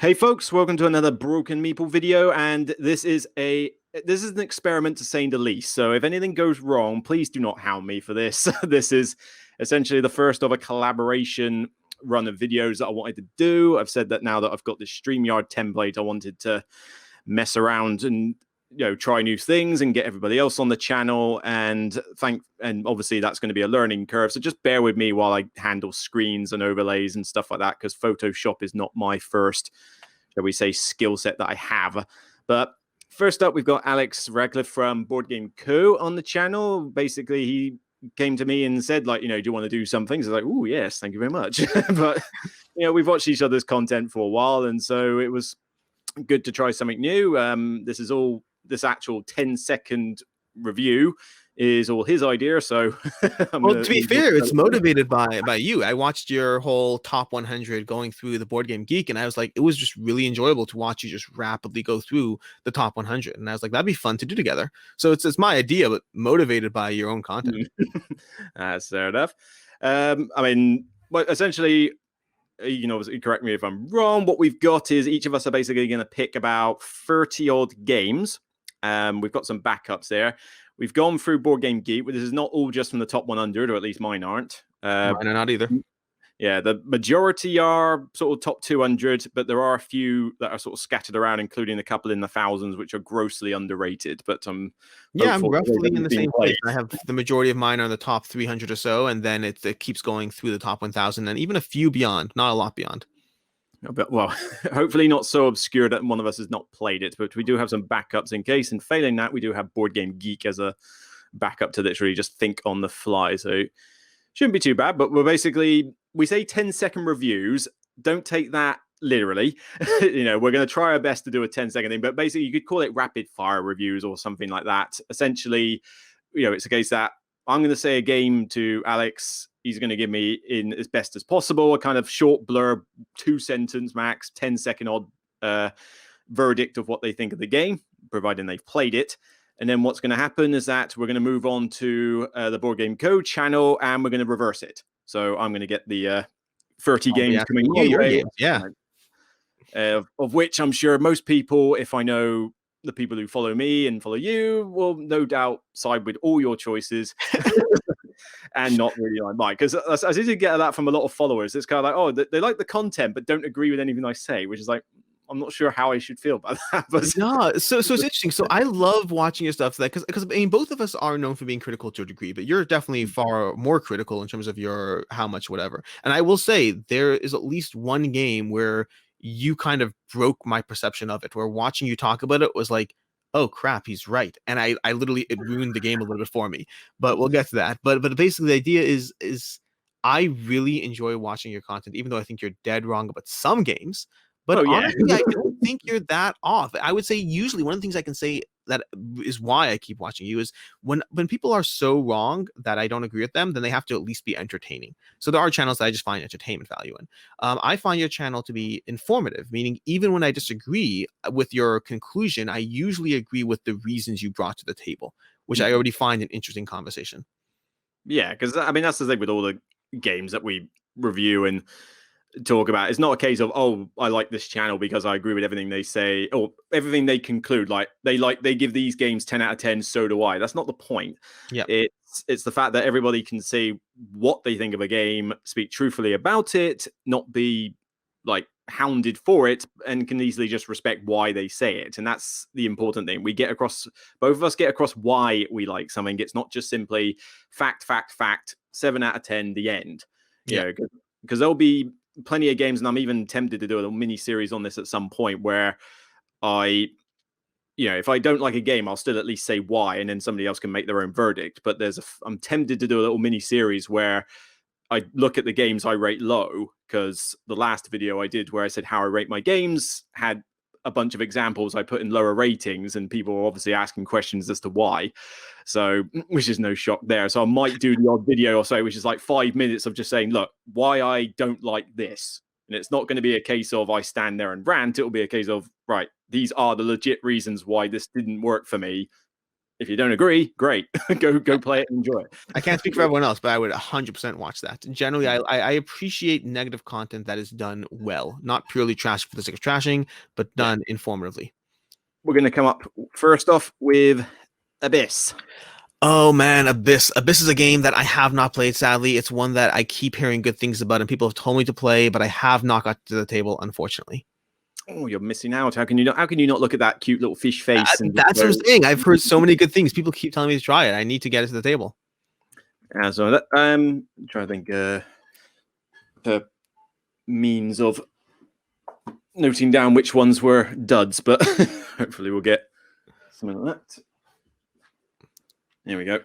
Hey folks, welcome to another Broken Meeple video, and this is an experiment to say the least. So if anything goes wrong, please do not hound me for this. This is essentially the first of a collaboration run of videos that I wanted to do. I've said that now that I've got this Streamyard template, I wanted to mess around and try new things and get everybody else on the channel, and obviously that's going to be a learning curve, so just bear with me while I handle screens and overlays and stuff like that, because Photoshop is not my first, shall we say, skill set that I have. But first up, we've got Alex Radcliffe from BoardGameCo on the channel. Basically, he came to me and said, like, do you want to do something? So I was like, oh yes, thank you very much. But we've watched each other's content for a while, and so it was good to try something new. This actual 10-second review is all his idea. So, well, to be fair, it's motivated by you. I watched your whole top 100 going through the Board Game Geek, and I was like, it was just really enjoyable to watch you just rapidly go through the top 100. And I was like, that'd be fun to do together. So it's my idea, but motivated by your own content. That's fair enough. But essentially, correct me if I'm wrong, what we've got is each of us are basically going to pick about 30 odd games. We've got some backups there. We've gone through Board Game Geek, but this is not all just from the top 100, or at least mine aren't. Mine are not either. Yeah, the majority are sort of top 200, but there are a few that are sort of scattered around, including a couple in the thousands, which are grossly underrated. But I'm roughly in the same place. I have the majority of mine are in the top 300 or so, and then it keeps going through the top 1,000, and even a few beyond, not a lot beyond. But, well, hopefully not so obscure that one of us has not played it, but we do have some backups in case. And failing that, we do have Board Game Geek as a backup to literally just think on the fly. So shouldn't be too bad. But we say 10-second reviews. Don't take that literally. We're going to try our best to do a 10-second thing, but basically you could call it rapid fire reviews or something like that. Essentially, it's a case that I'm going to say a game to Alex. He's going to give me, in as best as possible, a kind of short blurb, 2-sentence max, 10-second odd verdict of what they think of the game, providing they've played it. And then what's going to happen is that we're going to move on to the BoardGameCo channel, and we're going to reverse it. So I'm going to get the 30 games coming my way. Yeah. Of which I'm sure most people, if I know the people who follow me and follow you, will no doubt side with all your choices. And not really like mine, because I did get that from a lot of followers. It's kind of like, oh, they like the content but don't agree with anything I say, which is like, I'm not sure how I should feel about that. But no, so it's interesting. So I love watching your stuff, because both of us are known for being critical to a degree, but you're definitely far more critical in terms of your how much whatever. And I will say there is at least one game where you kind of broke my perception of it, where watching you talk about it was like, oh crap, he's right. And I literally, it ruined the game a little bit for me, but we'll get to that. But basically the idea is I really enjoy watching your content, even though I think you're dead wrong about some games. But honestly, I don't think you're that off. I would say usually one of the things I can say that is why I keep watching you is when people are so wrong that I don't agree with them, then they have to at least be entertaining. So there are channels that I just find entertainment value in. I find your channel to be informative, meaning even when I disagree with your conclusion, I usually agree with the reasons you brought to the table, which I already find an interesting conversation. Yeah, because that's the thing with all the games that we review and talk about. It's not a case of, oh, I like this channel because I agree with everything they say or everything they conclude. Like they give these games 10 out of 10, so do I. That's not the point. Yeah, it's the fact that everybody can say what they think of a game, speak truthfully about it, not be like hounded for it, and can easily just respect why they say it. And that's the important thing. Both of us get across why we like something. It's not just simply fact, 7 out of 10, the end. Because there'll be plenty of games, and I'm even tempted to do a little mini series on this at some point, where if I don't like a game, I'll still at least say why, and then somebody else can make their own verdict. But I'm tempted to do a little mini series where I look at the games I rate low, because the last video I did where I said how I rate my games had a bunch of examples I put in lower ratings, and people were obviously asking questions as to why. So, which is no shock there. So I might do the odd video or so, which is like 5 minutes of just saying, look, why I don't like this. And it's not going to be a case of I stand there and rant. It'll be a case of, right, these are the legit reasons why this didn't work for me. If you don't agree, great. go play it and enjoy it. I can't speak for everyone else, but I would 100% watch that. Generally, I appreciate negative content that is done well, not purely trash for the sake of trashing, but done informatively. We're going to come up first off with Abyss. Oh man, Abyss. Abyss is a game that I have not played, sadly. It's one that I keep hearing good things about, and people have told me to play, but I have not got to the table, unfortunately. Oh, you're missing out. How can you not look at that cute little fish face? That's what I'm saying. I've heard so many good things. People keep telling me to try it. I need to get it to the table. Yeah, so that, I'm trying to think the means of noting down which ones were duds, but hopefully we'll get something like that. There we go.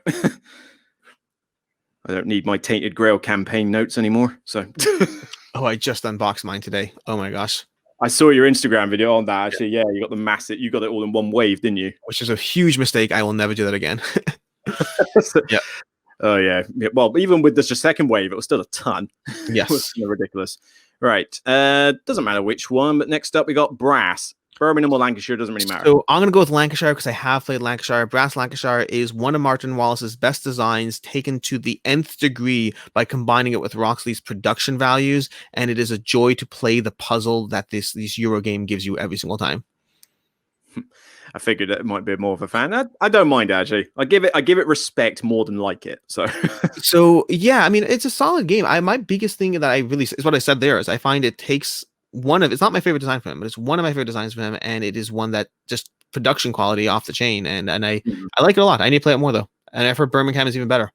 I don't need my Tainted Grail campaign notes anymore. So, oh, I just unboxed mine today. Oh my gosh. I saw your Instagram video on that. Actually, yeah, you got the massive, you got it all in one wave, didn't you? Which is a huge mistake. I will never do that again. Yeah. Oh yeah. Well, even with just a second wave, it was still a ton. Yes. It was ridiculous. Right. Doesn't matter which one, but next up we got Brass. Birmingham or Lancashire, doesn't really matter. So I'm going to go with Lancashire because I have played Lancashire. Brass Lancashire is one of Martin Wallace's best designs, taken to the nth degree by combining it with Roxley's production values, and it is a joy to play the puzzle that this Euro game gives you every single time. I figured it might be more of a fan. I don't mind, actually. I give it respect more than like it. So yeah, I mean, it's a solid game. My biggest thing that I really is what I said there is I find it takes it's not my favorite design for him, but it's one of my favorite designs for him, and it is one that just production quality off the chain, and I like it a lot. I need to play it more though, and I've heard Birmingham is even better.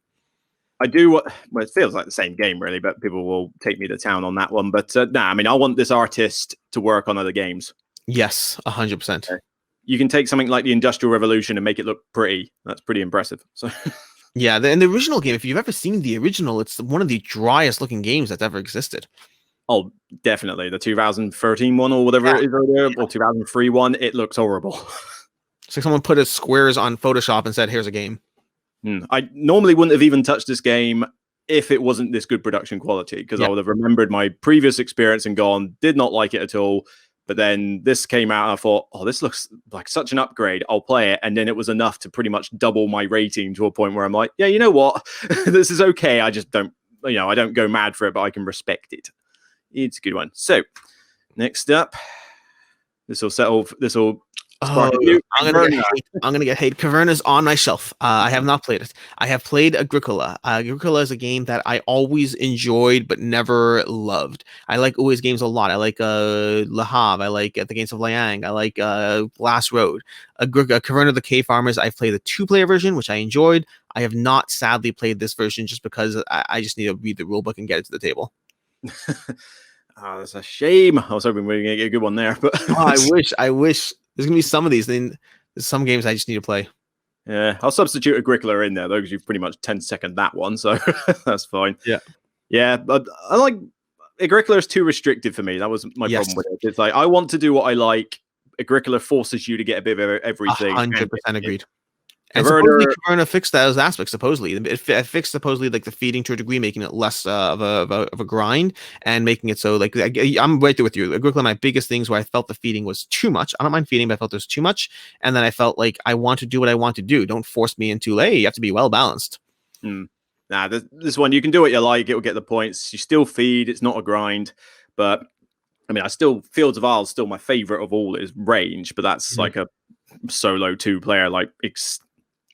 I do well, it feels like the same game really, but people will take me to town on that one. But I mean, I want this artist to work on other games. Yes, 100%. You can take something like the Industrial Revolution and make it look pretty. That's pretty impressive. So. Yeah, in the original game, if you've ever seen the original, it's one of the driest looking games that's ever existed. Oh, definitely. The 2013 one or whatever it is over there, or 2003 one, it looks horrible. It's like someone put his squares on Photoshop and said, here's a game. I normally wouldn't have even touched this game if it wasn't this good production quality, because I would have remembered my previous experience and gone, did not like it at all. But then this came out and I thought, oh, this looks like such an upgrade. I'll play it. And then it was enough to pretty much double my rating to a point where I'm like, yeah, you know what? This is okay. I just don't, I don't go mad for it, but I can respect it. It's a good one. So next up, this will settle. This will. I'm gonna get hate. Caverna's on my shelf. I have not played it. I have played Agricola. Agricola is a game that I always enjoyed but never loved. I like always games a lot. I like Le Havre. I like the Games of Liang. I like Glass Road. Caverna the Cave Farmers. I've played the 2-player version, which I enjoyed. I have not sadly played this version just because I just need to read the rulebook and get it to the table. Oh, that's a shame. I was hoping we were gonna get a good one there, but I wish. There's gonna be some of these. Then there's some games I just need to play. Yeah, I'll substitute Agricola in there though, because you've pretty much 10-second that one, so that's fine. Yeah, but I like Agricola is too restrictive for me. That was my problem with it. It's like I want to do what I like. Agricola forces you to get a bit of everything. 100% agreed. And supposedly Caverna fixed those aspects. Supposedly, it fixed supposedly like the feeding to a degree, making it less of a grind and making it so like I'm right there with you. Agricola, my biggest things where I felt the feeding was too much. I don't mind feeding, but I felt there's too much, and then I felt like I want to do what I want to do. Don't force me into hey, you have to be well balanced. Nah, this one you can do what you like. It will get the points. You still feed. It's not a grind, but I mean, Fields of Isles still my favorite of all is range, but that's like a solo 2-player like.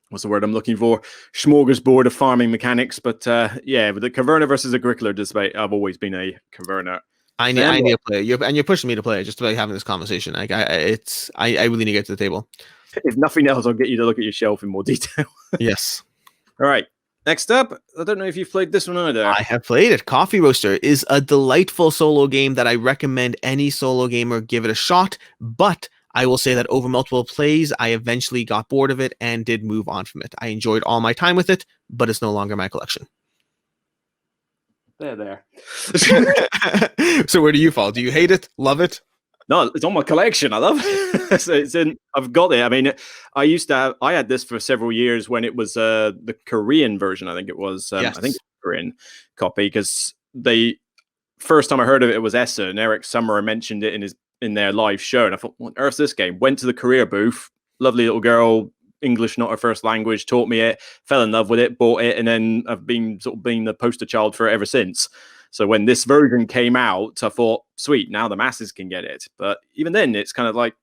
What's the word I'm looking for? Smorgasbord of farming mechanics. But yeah, with the Caverna versus Agricola debate, I've always been a Caverna. I need to play it. You're pushing me to play it just by having this conversation. Like I really need to get to the table. If nothing else, I'll get you to look at your shelf in more detail. Yes. All right. Next up, I don't know if you've played this one either. I have played it. Coffee Roaster is a delightful solo game that I recommend any solo gamer give it a shot, but I will say that over multiple plays, I eventually got bored of it and did move on from it. I enjoyed all my time with it, but it's no longer my collection. There. So where do you fall? Do you hate it? Love it? No, it's on my collection. I love it. It's in. I've got it. I mean, I had this for several years when it was the Korean version. I think it was. Yes. I think it's a Korean copy because first time I heard of it was Essa and Eric Summerer mentioned it in their live show, and I thought, what on earth's this game? Went to the career booth, lovely little girl English not our first language, taught me it, fell in love with it, bought it, and then I've been sort of being the poster child for it ever since. So when this version came out, I thought, sweet, now the masses can get it. But even then, it's kind of like,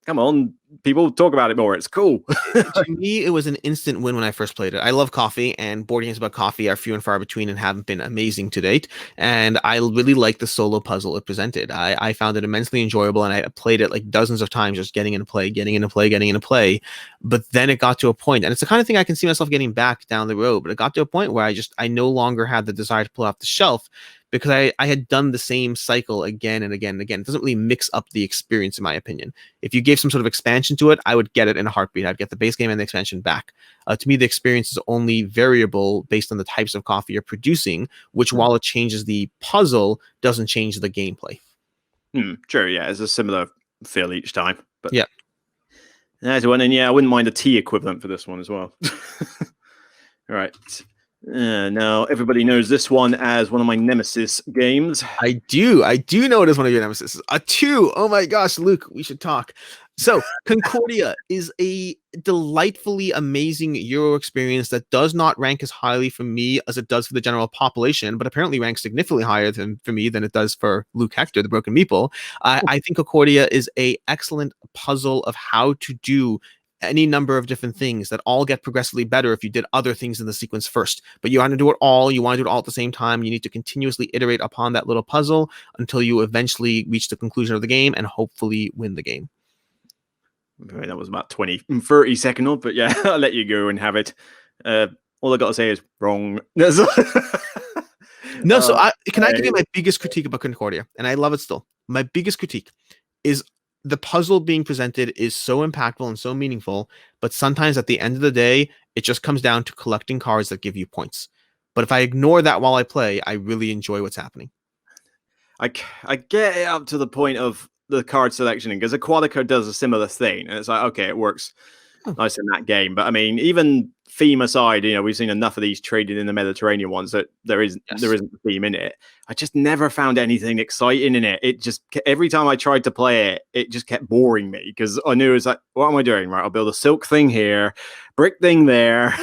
come on, people talk about it more. It's cool. To me, it was an instant win when I first played it. I love coffee, and board games about coffee are few and far between and haven't been amazing to date. And I really liked the solo puzzle it presented. I found it immensely enjoyable, and I played it like dozens of times, just getting into play. But then it got to a point, and it's the kind of thing I can see myself getting back down the road. But it got to a point where I no longer had the desire to pull it off the shelf, because I had done the same cycle again and again and again. It doesn't really mix up the experience, in my opinion. If you gave some sort of expansion to it, I would get it in a heartbeat. I'd get the base game and the expansion back. To me, the experience is only variable based on the types of coffee you're producing, which, while it changes the puzzle, doesn't change the gameplay. Sure, yeah, it's a similar feel each time. But yeah, there's one, and yeah, I wouldn't mind a tea equivalent for this one as well. All right. Now everybody knows this one as one of my nemesis games. I do know it is one of your nemesis. A 2. Oh my gosh, Luke, we should talk. So Concordia is a delightfully amazing Euro experience that does not rank as highly for me as it does for the general population, but apparently ranks significantly higher for me than it does for Luke Hector, the Broken Meeple. I think Concordia is a excellent puzzle of how to do any number of different things that all get progressively better if you did other things in the sequence first. But you want to do it all. You want to do it all at the same time. You need to continuously iterate upon that little puzzle until you eventually reach the conclusion of the game and hopefully win the game. That was about 30 seconds off, but yeah, I'll let you go and have it. All I got to say is wrong. No, so I give you my biggest critique about Concordia, and I love it still. My biggest critique is the puzzle being presented is so impactful and so meaningful, but sometimes at the end of the day, it just comes down to collecting cards that give you points. But if I ignore that while I play, I really enjoy what's happening. I get it up to the point of the card selection, because Aquatica does a similar thing, and it's like, okay, it works nice in that game. But I mean, even theme aside, we've seen enough of these traded in the Mediterranean ones that there isn't a theme in it. I just never found anything exciting in it. It just, every time I tried to play it, it just kept boring me, because I knew it's like, what am I doing? Right, I'll build a silk thing here, brick thing there,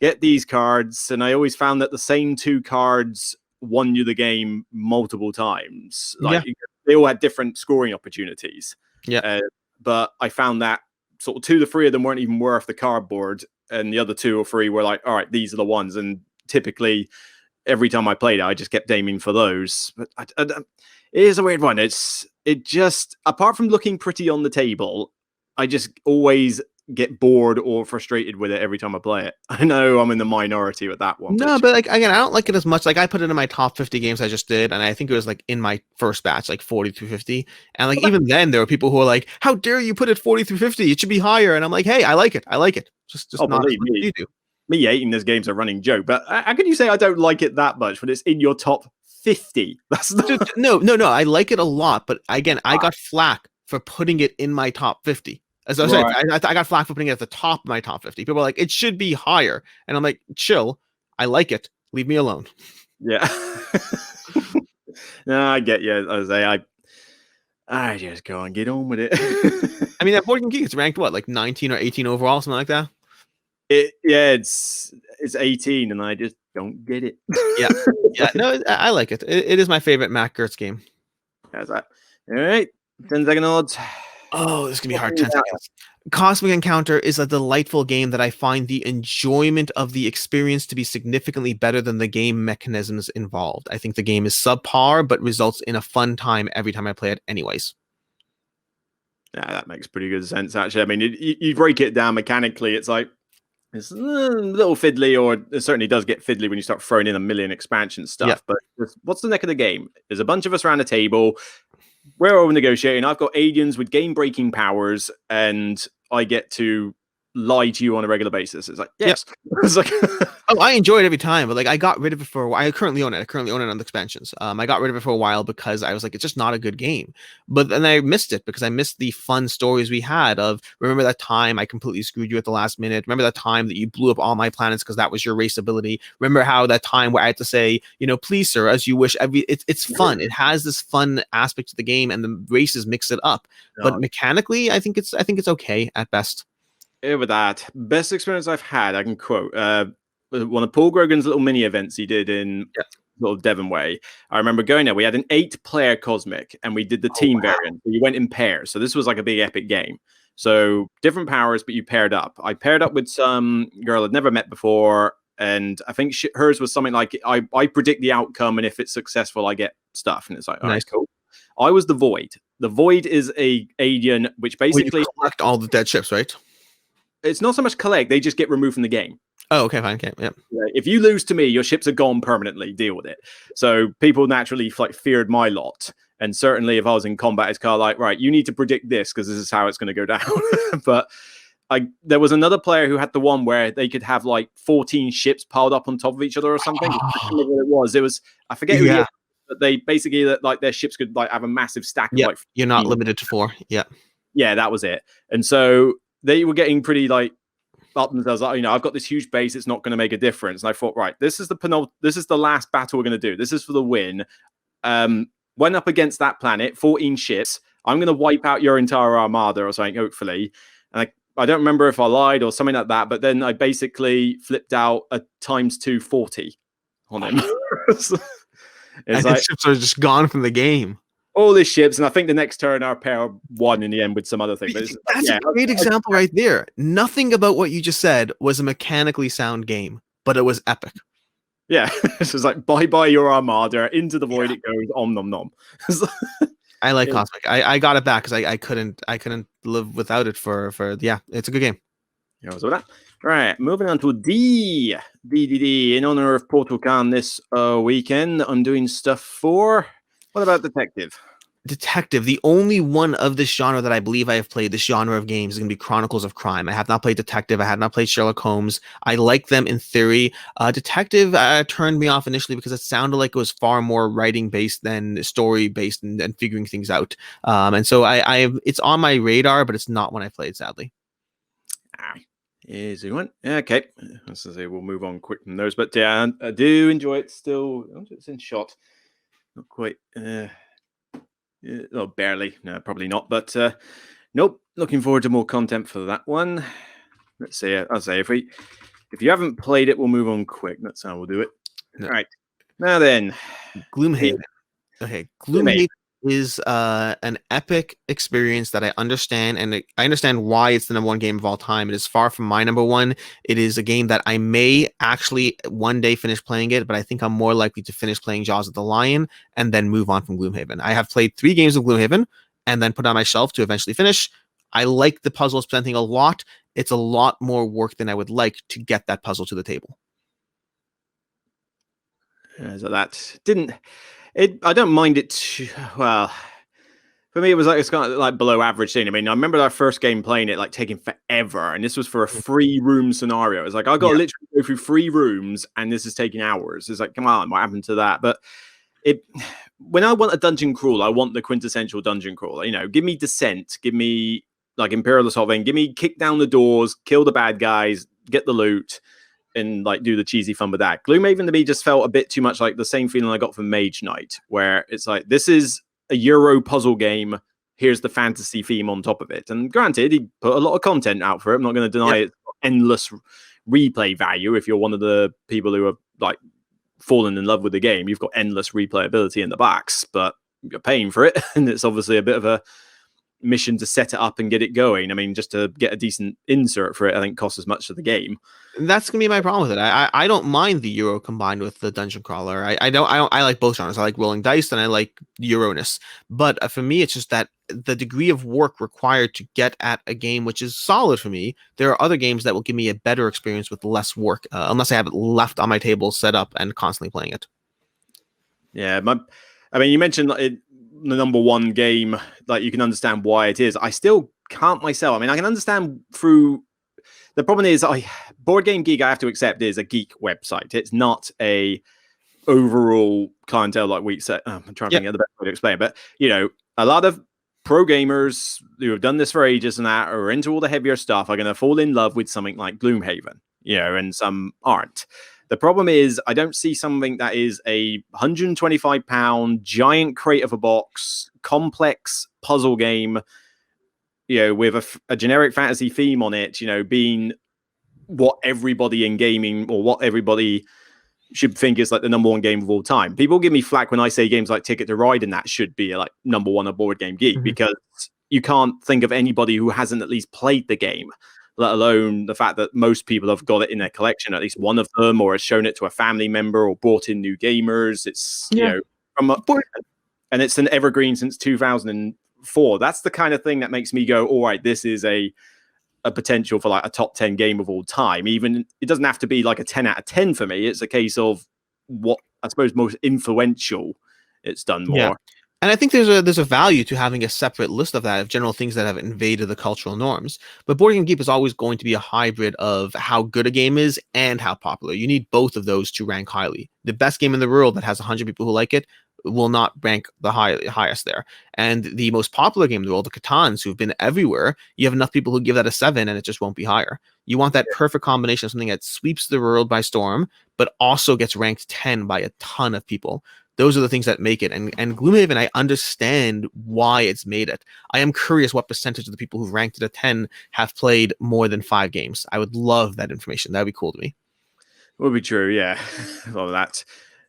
get these cards, and I always found that the same 2 cards won you the game multiple times. Like, they all had different scoring opportunities. But I found that sort of 2 to 3 of them weren't even worth the cardboard, and the other 2 or 3 were like, all right, these are the ones. And typically, every time I played it, I just kept aiming for those. But it is a weird one. It just, apart from looking pretty on the table, I just always get bored or frustrated with it every time I play it. I know I'm in the minority with that one. No, but like, again, I don't like it as much. Like, I put it in my top 50 games I just did, and I think it was like in my first batch, like 40 through 50. And like, even then, there were people who were like, "How dare you put it 40 through 50? It should be higher." And I'm like, "Hey, I like it. Just not believe me. You do." Me hating this game's a running joke, but how can you say I don't like it that much when it's in your top 50? That's not... No. I like it a lot, but again, I got flack for putting it in my top 50. As I said, I got flack for putting it at the top of my top 50. People are like, it should be higher. And I'm like, chill. I like it. Leave me alone. Yeah. No, I get you. I just go and get on with it. I mean, that Board Game Geek, it's ranked what, like 19 or 18 overall, something like that? It's 18, and I just don't get it. Yeah. No, I like it. It is my favorite Matt Gertz game. How's that? All right. 10-second odds. Oh, this can be hard. 10 seconds. Cosmic Encounter is a delightful game that I find the enjoyment of the experience to be significantly better than the game mechanisms involved. I think the game is subpar, but results in a fun time every time I play it anyways. Yeah, that makes pretty good sense, actually. I mean, you break it down mechanically, it's like, it's a little fiddly, or it certainly does get fiddly when you start throwing in a million expansion stuff. But what's the neck of the game? There's a bunch of us around a table. We're all negotiating. I've got aliens with game-breaking powers, and I get to lie to you on a regular basis. It's like, yes. It's like, oh, I enjoy it every time, but like, I got rid of it for a while. I currently own it on the expansions. I got rid of it for a while because I was like, it's just not a good game. But then I missed it because I missed the fun stories we had of, remember that time I completely screwed you at the last minute? Remember that time that you blew up all my planets because that was your race ability? Remember how that time where I had to say, please, sir, as you wish? It's fun. It has this fun aspect to the game, and the races mix it up. No. But mechanically, I think it's okay at best. With that, best experience I've had, I can quote one of Paul Grogan's little mini events he did in sort of Devon Way. I remember going there. We had an 8-player Cosmic, and we did the team variant. So you went in pairs. So this was like a big epic game. So different powers, but you paired up. I paired up with some girl I'd never met before, and I think hers was something like I predict the outcome, and if it's successful, I get stuff. And it's like, all right, cool. I was the Void. The Void is a alien which basically you collect all the dead ships, right? It's not so much collect; they just get removed from the game. Oh, okay, fine, okay, yeah. If you lose to me, your ships are gone permanently. Deal with it. So people naturally like feared my lot, and certainly if I was in combat, it's kind of like, right, you need to predict this because this is how it's going to go down. But there was another player who had the one where they could have like 14 ships piled up on top of each other or something. I can't remember what it was. I forget who. Yeah. But they basically like their ships could like have a massive stack. Of, like, you're not limited to 4. Yeah, that was it. And so they were getting pretty like up themselves. Like, I've got this huge base. It's not going to make a difference. And I thought, right, this is the last battle we're going to do. This is for the win. Went up against that planet, 14 ships. I'm going to wipe out your entire armada or something, hopefully. And I don't remember if I lied or something like that. But then I basically flipped out a ×2 40 on him. And like, ships are just gone from the game. All these ships, and I think the next turn our pair won in the end with some other thing. But that's a great example right there. Nothing about what you just said was a mechanically sound game, but it was epic. Yeah, it's just like bye your armada, into the void it goes, nom nom. I like Cosmic. I got it back because I couldn't live without it for it's a good game. Yeah, so that. Right, moving on to D. In honor of PortalCon this weekend, I'm doing stuff for. What about Detective? Detective, the only one of this genre that I believe I have played, this genre of games, is going to be Chronicles of Crime. I have not played Detective. I have not played Sherlock Holmes. I like them in theory. Detective turned me off initially because it sounded like it was far more writing based than story based and figuring things out. And so it's on my radar, but it's not one I played, sadly. Easy one. Okay. Let's say we'll move on quick from those. But yeah, I do enjoy it still. It's in shot. Not quite. Barely. No, probably not. But nope. Looking forward to more content for that one. Let's see. I'll say if you haven't played it, we'll move on quick. That's how we'll do it. No. All right. Now then, Gloomhaven. Okay, Gloomhaven is an epic experience that I understand, and I understand why it's the #1 game of all time. It is far from my #1. It is a game that I may actually one day finish playing it, but I think I'm more likely to finish playing Jaws of the Lion and then move on from Gloomhaven. I have played 3 games of Gloomhaven and then put on my shelf to eventually finish. I like the puzzle it's presenting a lot. It's a lot more work than I would like to get that puzzle to the table. So that didn't... I don't mind it too well. For me, it's kind of like below average thing. I mean, I remember our first game playing it like taking forever, and this was for a 3-room scenario. It's like I got to literally go through 3 rooms, and this is taking hours. It's like, come on, what happened to that? But when I want a dungeon crawl, I want the quintessential dungeon crawl. Give me Descent, give me like Imperial Assault, give me kick down the doors, kill the bad guys, get the loot, and like do the cheesy fun with that. Gloomhaven to me just felt a bit too much like the same feeling I got from Mage Knight, where it's like, this is a Euro puzzle game. Here's the fantasy theme on top of it. And granted, he put a lot of content out for it. I'm not going to deny it. Endless replay value. If you're one of the people who are like fallen in love with the game, you've got endless replayability in the box, but you're paying for it. And it's obviously a bit of a mission to set it up and get it going. I mean, just to get a decent insert for it, I think costs as much as the game. That's gonna be my problem with it. I don't mind the Euro combined with the dungeon crawler. I like both genres. I like rolling dice and I like Euro-ness. But for me, it's just that the degree of work required to get at a game which is solid for me. There are other games that will give me a better experience with less work, unless I have it left on my table, set up, and constantly playing it. Yeah, I mean, you mentioned the #1 game. Like, you can understand why it is. I still can't myself. I mean, I can understand through. The problem is, Board Game Geek, I have to accept, is a geek website. It's not a overall clientele like we said. I'm trying to think of the best way to explain it. But, a lot of pro gamers who have done this for ages and that are into all the heavier stuff are going to fall in love with something like Gloomhaven, and some aren't. The problem is, I don't see something that is a £125 giant crate of a box, complex puzzle game with a generic fantasy theme on it, being what everybody in gaming or what everybody should think is like the number one game of all time. People give me flack when I say games like Ticket to Ride and that should be like number one on Board Game Geek, because you can't think of anybody who hasn't at least played the game, let alone the fact that most people have got it in their collection, at least one of them, or has shown it to a family member or brought in new gamers. It's, and it's an evergreen since 2004. That's the kind of thing that makes me go, all right, this is a potential for like a top 10 game of all time. Even it doesn't have to be like a 10 out of 10 for me. It's a case of what I suppose most influential it's done more. Yeah. And I think there's a value to having a separate list of that, of general things that have invaded the cultural norms. But Board Game Geek is always going to be a hybrid of how good a game is and how popular. You need both of those to rank highly. The best game in the world that has 100 people who like it will not rank the highest there. And the most popular game in the world, the Catans, who've been everywhere, you have enough people who give that a 7 and it just won't be higher. You want that perfect combination of something that sweeps the world by storm, but also gets ranked 10 by a ton of people. Those are the things that make it. And Gloomhaven, I understand why it's made it. I am curious what percentage of the people who've ranked it a 10 have played more than 5 games. I would love that information. That'd be cool to me. Would be true, yeah. Love that.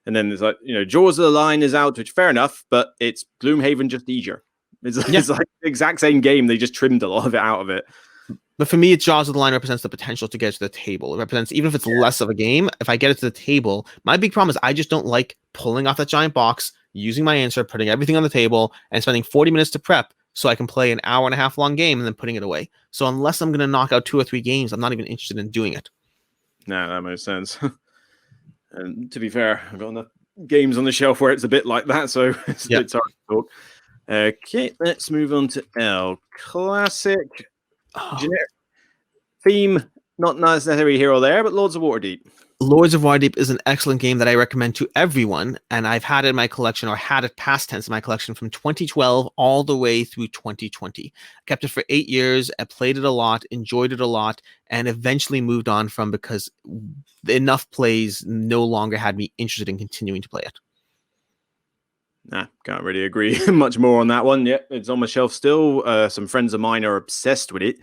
And then there's like, Jaws of the Line is out, which fair enough, but it's Gloomhaven just easier. It's like the exact same game. They just trimmed a lot of it out of it. But for me, it's Jaws of the Line represents the potential to get to the table. It represents, even if it's less of a game, if I get it to the table, my big problem is I just don't like pulling off that giant box, using my answer, putting everything on the table, and spending 40 minutes to prep so I can play an hour and a half long game and then putting it away. So unless I'm going to knock out 2 or 3 games, I'm not even interested in doing it. No, that makes sense. And to be fair, I've got enough games on the shelf where it's a bit like that, so it's a bit hard to talk. Okay, let's move on to L. Classic. Generic theme, not necessarily here or there, but Lords of Waterdeep. Lords of Waterdeep is an excellent game that I recommend to everyone, and I've had it in my collection, or had it past tense in my collection, from 2012 all the way through 2020. I kept it for 8 years, I played it a lot, enjoyed it a lot, and eventually moved on from because enough plays no longer had me interested in continuing to play it. Nah, can't really agree much more on that one. Yeah, it's on my shelf still. Some friends of mine are obsessed with it.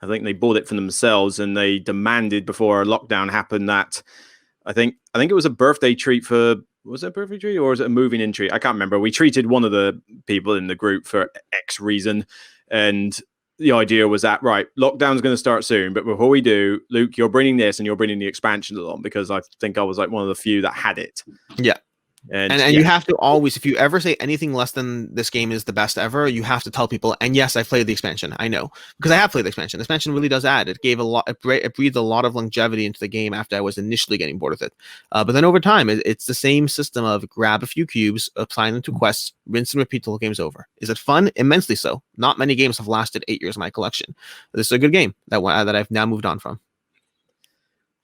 I think they bought it for themselves, and they demanded before lockdown happened that I think it was a birthday treat for, was it a birthday treat or was it a moving in treat? I can't remember. We treated one of the people in the group for X reason, and the idea was that, right, lockdown's going to start soon, but before we do, Luke, you're bringing this and you're bringing the expansion along, because I think I was like one of the few that had it. Yeah. And you have to always, if you ever say anything less than this game is the best ever, you have to tell people, and yes, I played the expansion. I know, because I have played the expansion. The expansion really does add. It gave a lot, it breathed a lot of longevity into the game after I was initially getting bored with it. But then over time, it's the same system of grab a few cubes, apply them to quests, rinse and repeat till the game's over. Is it fun? Immensely so. Not many games have lasted 8 years in my collection. This is a good game that I've now moved on from.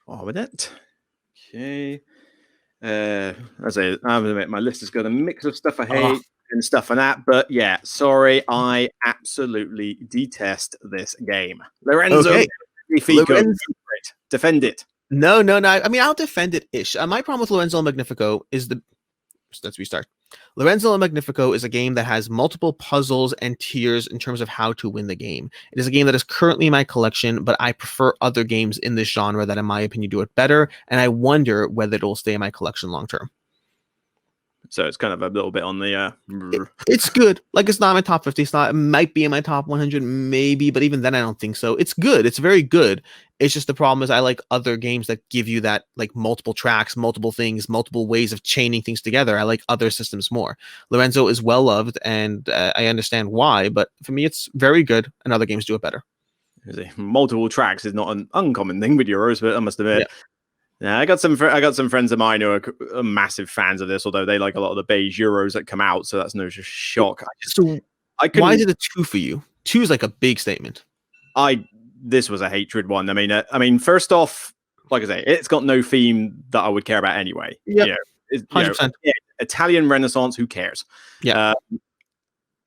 Oh, with it. Okay. I say, I admit my list has got a mix of stuff I hate and stuff like that, but yeah, sorry, I absolutely detest this game. Lorenzo Magnifico, defend it. No. I mean, I'll defend it ish. My problem with Lorenzo Il Magnifico is let's restart. Lorenzo Il Magnifico is a game that has multiple puzzles and tiers in terms of how to win the game. It is a game that is currently in my collection, but I prefer other games in this genre that, in my opinion, do it better, and I wonder whether it will stay in my collection long term. So it's kind of a little bit on the... It's good. Like, it's not in my top 50. It might be in my top 100, maybe, but even then I don't think so. It's good. It's very good. It's just the problem is I like other games that give you that, like, multiple tracks, multiple things, multiple ways of chaining things together. I like other systems more. Lorenzo is well loved, and I understand why, but for me, it's very good, and other games do it better. Multiple tracks is not an uncommon thing with Euros, but I must admit... Yeah. Yeah, I got some friends of mine who are massive fans of this, although they like a lot of the beige Euros that come out, so that's no shock. Why is it a 2 for you? 2 is like a big statement. This was a hatred one. I mean, first off, like I say, it's got no theme that I would care about anyway. Yeah, 100%. Italian Renaissance, who cares? Yeah,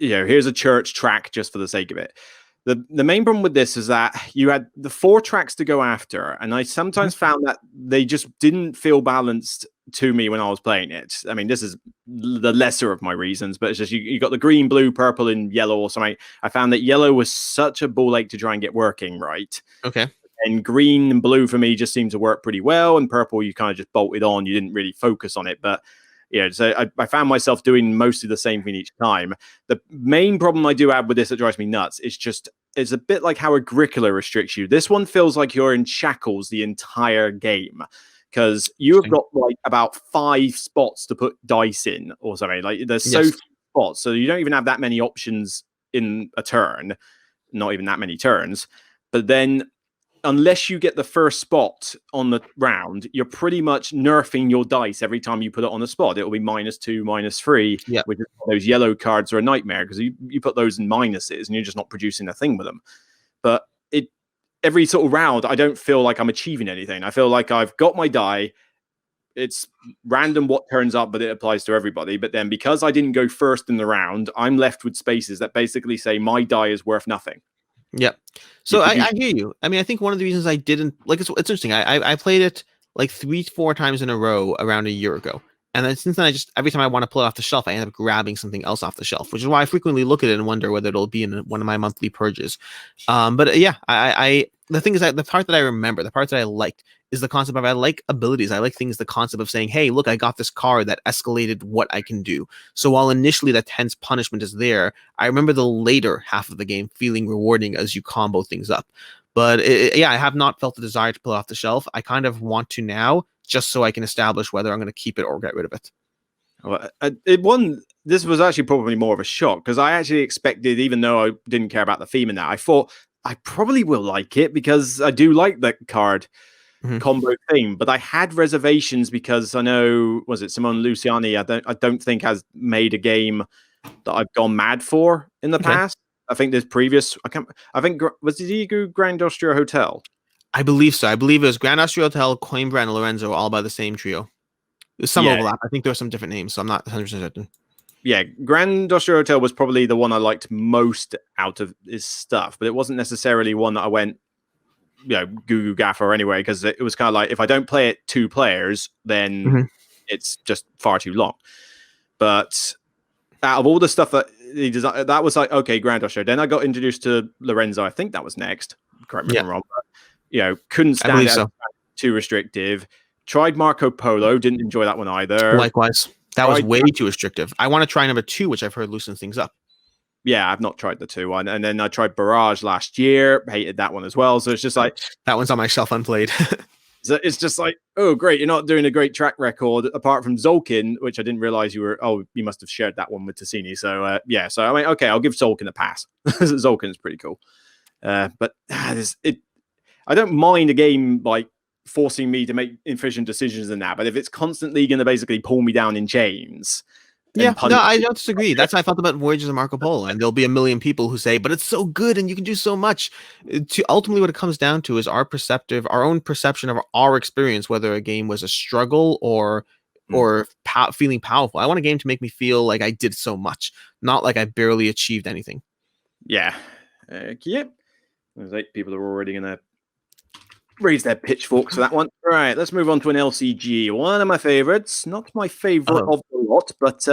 here's a church track just for the sake of it. The main problem with this is that you had the 4 tracks to go after, and I sometimes found that they just didn't feel balanced to me when I was playing it. I mean, this is the lesser of my reasons, but it's just you got the green, blue, purple, and yellow or something. I found that yellow was such a ball ache to try and get working right. Okay. And green and blue for me just seemed to work pretty well, and purple you kind of just bolted on. You didn't really focus on it, but yeah, so I found myself doing mostly the same thing each time. The main problem I do have with this that drives me nuts is just it's a bit like how Agricola restricts you. This one feels like you're in shackles the entire game because you have got like about 5 spots to put dice in or something. Like there's so few spots, so you don't even have that many options in a turn, not even that many turns. But then unless you get the first spot on the round, you're pretty much nerfing your dice every time you put it on a spot. It'll be -2, -3, which is those yellow cards are a nightmare because you put those in minuses and you're just not producing a thing with them. But every sort of round, I don't feel like I'm achieving anything. I feel like I've got my die. It's random what turns up, but it applies to everybody. But then because I didn't go first in the round, I'm left with spaces that basically say my die is worth nothing. Yeah. So I hear you. I mean, I think one of the reasons I didn't like it's interesting. I played it like 3-4 times in a row around a year ago. And then since then, I just every time I want to pull it off the shelf, I end up grabbing something else off the shelf, which is why I frequently look at it and wonder whether it'll be in one of my monthly purges. But yeah, I the thing is that the part that I remember, the part that I liked is the concept of I like abilities. I like things, the concept of saying, hey, look, I got this card that escalated what I can do. So while initially that tense punishment is there, I remember the later half of the game feeling rewarding as you combo things up. But yeah, I have not felt the desire to pull it off the shelf. I kind of want to now, just so I can establish whether I'm going to keep it or get rid of it. Well, this was actually probably more of a shock because I actually expected, even though I didn't care about the theme in that, I thought I probably will like it because I do like that card combo theme. But I had reservations because I know, was it Simone Luciani? I don't think has made a game that I've gone mad for in the past. I think there's previous. I think did he do Grand Austria Hotel? I believe so. I believe it was Grand Austria Hotel, Coimbra, and Lorenzo, all by the same trio. There's some overlap. I think there were some different names, so I'm not 100% certain. Yeah, Grand Austria Hotel was probably the one I liked most out of his stuff, but it wasn't necessarily one that I went, goo goo gaffer anyway, because it was kind of like if I don't play it 2 players, then it's just far too long. But out of all the stuff that he designed, that was like, okay, Grand Austria. Then I got introduced to Lorenzo. I think that was next. Correct me if I'm wrong. But, couldn't stand it. Too restrictive. Tried Marco Polo. Didn't enjoy that one either. Likewise. That was way too restrictive. I want to try number 2, which I've heard loosens things up. Yeah, I've not tried the 2 one. And then I tried Barrage last year. Hated that one as well. So it's just like... That one's on my shelf unplayed. So it's just like, oh, great. You're not doing a great track record apart from Zolkin, which I didn't realize you were... Oh, you must have shared that one with Tassini. So, yeah. So, I mean, okay, I'll give Zolkin a pass. Zolkin's pretty cool. But I don't mind a game like forcing me to make efficient decisions in that, but if it's constantly going to basically pull me down in chains, I don't disagree. That's how I felt about Voyages of Marco Polo, and there'll be a million people who say, "But it's so good, and you can do so much." Ultimately, what it comes down to is our own perception of our experience, whether a game was a struggle or feeling powerful. I want a game to make me feel like I did so much, not like I barely achieved anything. Yeah, yep. There's 8 people are already going to raise their pitchforks for that one. Right, let's move on to an LCG. One of my favorites. Not my favorite of the lot, but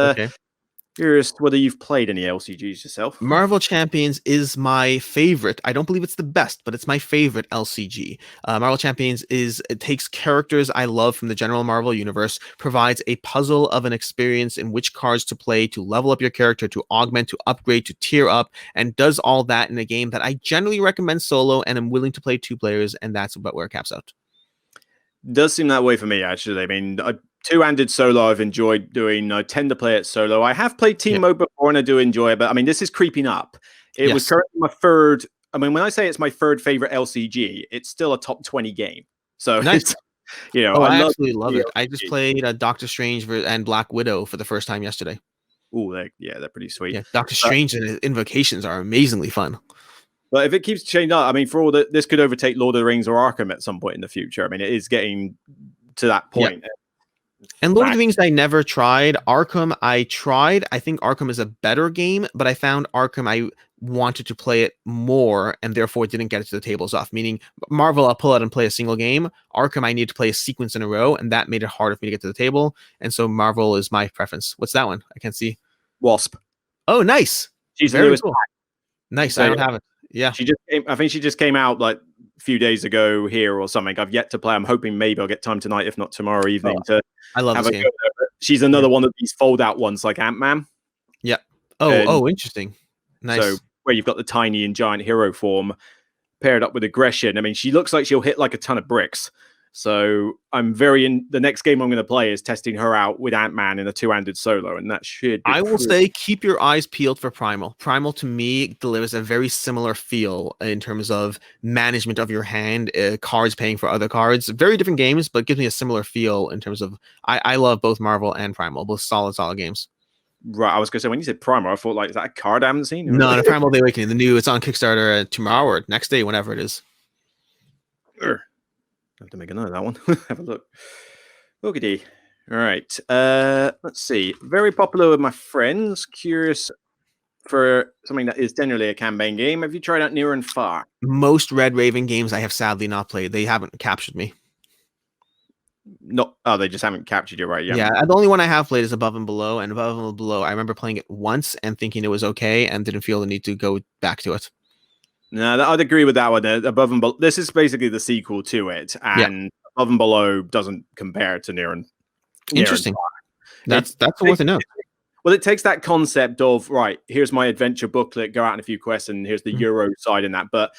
curious whether you've played any LCGs yourself. Marvel Champions is my favorite. I don't believe it's the best, but it's my favorite LCG. Marvel Champions it takes characters I love from the general Marvel universe, provides a puzzle of an experience in which cards to play to level up your character, to augment, to upgrade, to tier up, and does all that in a game that I generally recommend solo and am willing to play 2 players, and that's about where it caps out. Does seem that way for me, actually. I mean, 2-handed solo I've enjoyed doing. I tend to play it solo. I have played team mode before and I do enjoy it, but I mean, this is creeping up. It was currently my 3rd. I mean, when I say it's my 3rd favorite LCG, it's still a top 20 game. So nice. I absolutely love it. I just played Doctor Strange and Black Widow for the first time yesterday. Oh, they're pretty sweet. Yeah, Doctor Strange and his invocations are amazingly fun. But if it keeps changing up, I mean, for all that, this could overtake Lord of the Rings or Arkham at some point in the future. I mean, it is getting to that point. Yeah. And Lord of the Rings, I never tried. Arkham, I tried. I think Arkham is a better game, but I found Arkham, wanted to play it more and therefore didn't get it to the table stuff. Meaning Marvel, I'll pull out and play a single game. Arkham, I need to play a sequence in a row, and that made it harder for me to get to the table. And so Marvel is my preference. What's that one? I can't see. Wasp. Oh, nice. She's the Very newest cool. pack. Nice. So, I don't have it. Yeah. I think she just came out like a few days ago here or something. I've yet to play. I'm hoping maybe I'll get time tonight, if not tomorrow evening, to I love have this a game. go there. She's another one of these fold out ones like Ant-Man. Yeah. Oh, interesting. Nice. So where you've got the tiny and giant hero form paired up with aggression. I mean, she looks like she'll hit like a ton of bricks. So I'm the next game I'm going to play is testing her out with Ant-Man in a two-handed solo, and that should be I will say keep your eyes peeled for Primal. Primal to me delivers a very similar feel in terms of management of your hand, cards paying for other cards. Very different games, but gives me a similar feel in terms of I love both Marvel and Primal, both solid games. Right, I was going to say, when you said Primal, I thought, like, is that a card I haven't seen? No, Primal The Awakening, the new, it's on Kickstarter tomorrow or next day, whenever it is. Sure. I have to make a note of that one. Have a look. Oogity. All right. Let's see. Very popular with my friends. Curious for something that is generally a campaign game. Have you tried out Near and Far? Most Red Raven games I have sadly not played. They haven't captured me. They just haven't captured you, right? Yeah, the only one I have played is Above and Below, and Above and Below, I remember playing it once and thinking it was okay and didn't feel the need to go back to it. No, I'd agree with that one. Above and Below, this is basically the sequel to it, and Above and Below doesn't compare to Near and Interesting. That's worth a note. Well, it takes that concept of, right, here's my adventure booklet, go out on a few quests, and here's the Euro side in that. But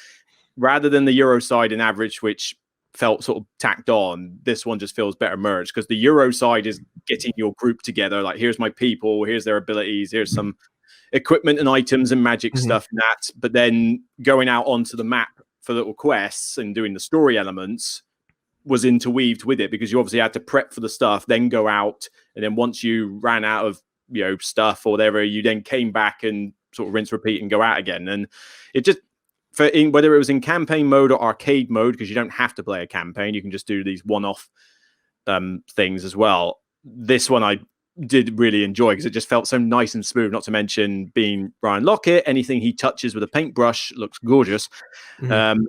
rather than the Euro side in average, which felt sort of tacked on, this one just feels better merged, because the Euro side is getting your group together. Like, here's my people, here's their abilities, here's some equipment and items and magic stuff and that. But then going out onto the map for little quests and doing the story elements was interweaved with it, because you obviously had to prep for the stuff, then go out, and then once you ran out of stuff or whatever, you then came back and sort of rinse, repeat, and go out again. And it just, whether it was in campaign mode or arcade mode, because you don't have to play a campaign, you can just do these one-off things as well. This one I did really enjoy, because it just felt so nice and smooth, not to mention being Ryan Lockett, anything he touches with a paintbrush looks gorgeous. And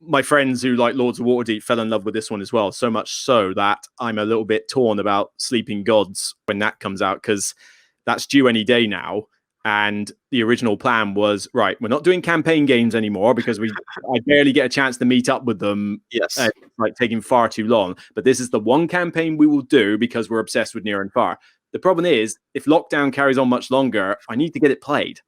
my friends who like Lords of Waterdeep fell in love with this one as well, so much so that I'm a little bit torn about Sleeping Gods when that comes out, because that's due any day now. And the original plan was, right, we're not doing campaign games anymore, because I barely get a chance to meet up with them. Yes. Like taking far too long. But this is the one campaign we will do, because we're obsessed with Near and Far. The problem is, if lockdown carries on much longer, I need to get it played.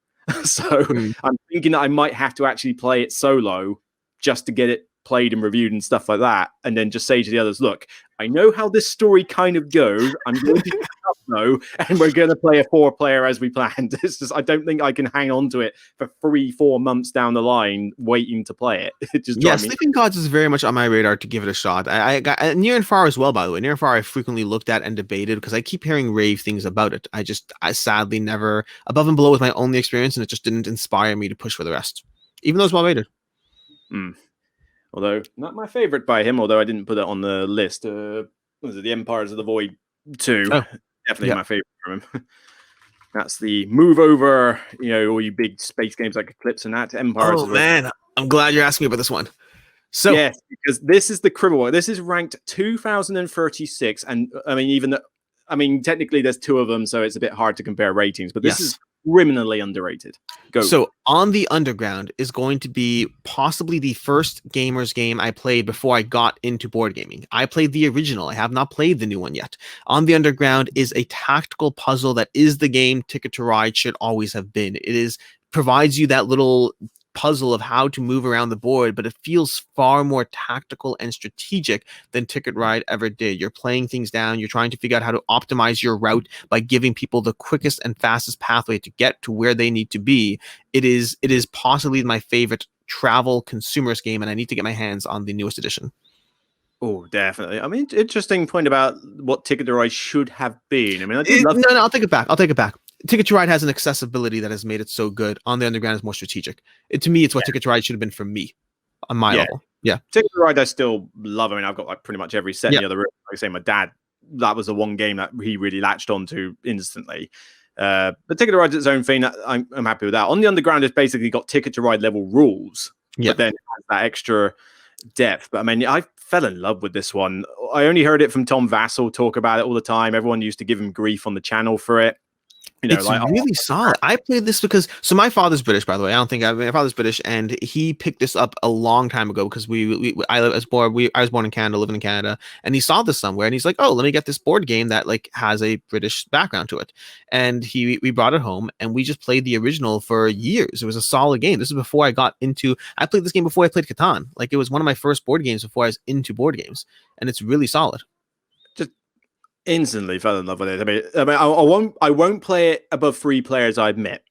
So I'm thinking that I might have to actually play it solo just to get it played and reviewed and stuff like that, and then just say to the others, look, I know how this story kind of goes, I'm going to get up though, and we're going to play a 4-player as we planned. It's just, I don't think I can hang on to it for 3-4 months down the line waiting to play it. It just Sleeping Gods is very much on my radar to give it a shot. I got Near and Far as well, by the way. Near and Far I frequently looked at and debated, because I keep hearing rave things about it. I sadly never, Above and Below was my only experience, and it just didn't inspire me to push for the rest, even though it's well rated. Although not my favorite by him, although I didn't put it on the list. Was it the Empires of the Void 2? Definitely my favorite from him. That's the move over, all you big space games like Eclipse and that. Empires. Oh man, I'm glad you're asking me about this one. So yes, because this is the criminal. This is ranked 2036, and I mean, technically there's 2 of them, so it's a bit hard to compare ratings. But this is criminally underrated. Go. So On the Underground is going to be possibly the first gamers game I played before I got into board gaming. I played the original. I have not played the new one yet. On the Underground is a tactical puzzle that is the game Ticket to Ride should always have been. It provides you that little puzzle of how to move around the board, but it feels far more tactical and strategic than Ticket Ride ever did. You're playing things down, you're trying to figure out how to optimize your route by giving people the quickest and fastest pathway to get to where they need to be. It is possibly my favorite travel consumers game, and I need to get my hands on the newest edition. Oh, definitely. I mean, interesting point about what Ticket to Ride should have been. I mean, I'll take it back. Ticket to Ride has an accessibility that has made it so good. On the Underground is more strategic. To me, it's what Ticket to Ride should have been for me on my level. Yeah. Ticket to Ride I still love. I mean, I've got like pretty much every set in the other room. Like I say, my dad, that was the one game that he really latched onto instantly. But Ticket to Ride's its own thing. I'm happy with that. On the Underground, it's basically got Ticket to Ride level rules, but then it has that extra depth. But I mean, I fell in love with this one. I only heard it from Tom Vassell talk about it all the time. Everyone used to give him grief on the channel for it. You know, it's really solid. I played this because my father's British, by the way. My father's British, and he picked this up a long time ago because I was born in Canada, living in Canada, and he saw this somewhere, and he's like, "Oh, let me get this board game that like has a British background to it." And we brought it home, and we just played the original for years. It was a solid game. This is before I played this game before I played Catan. Like it was one of my first board games before I was into board games, and it's really solid. Instantly fell in love with it. I won't play it above 3 players, I admit,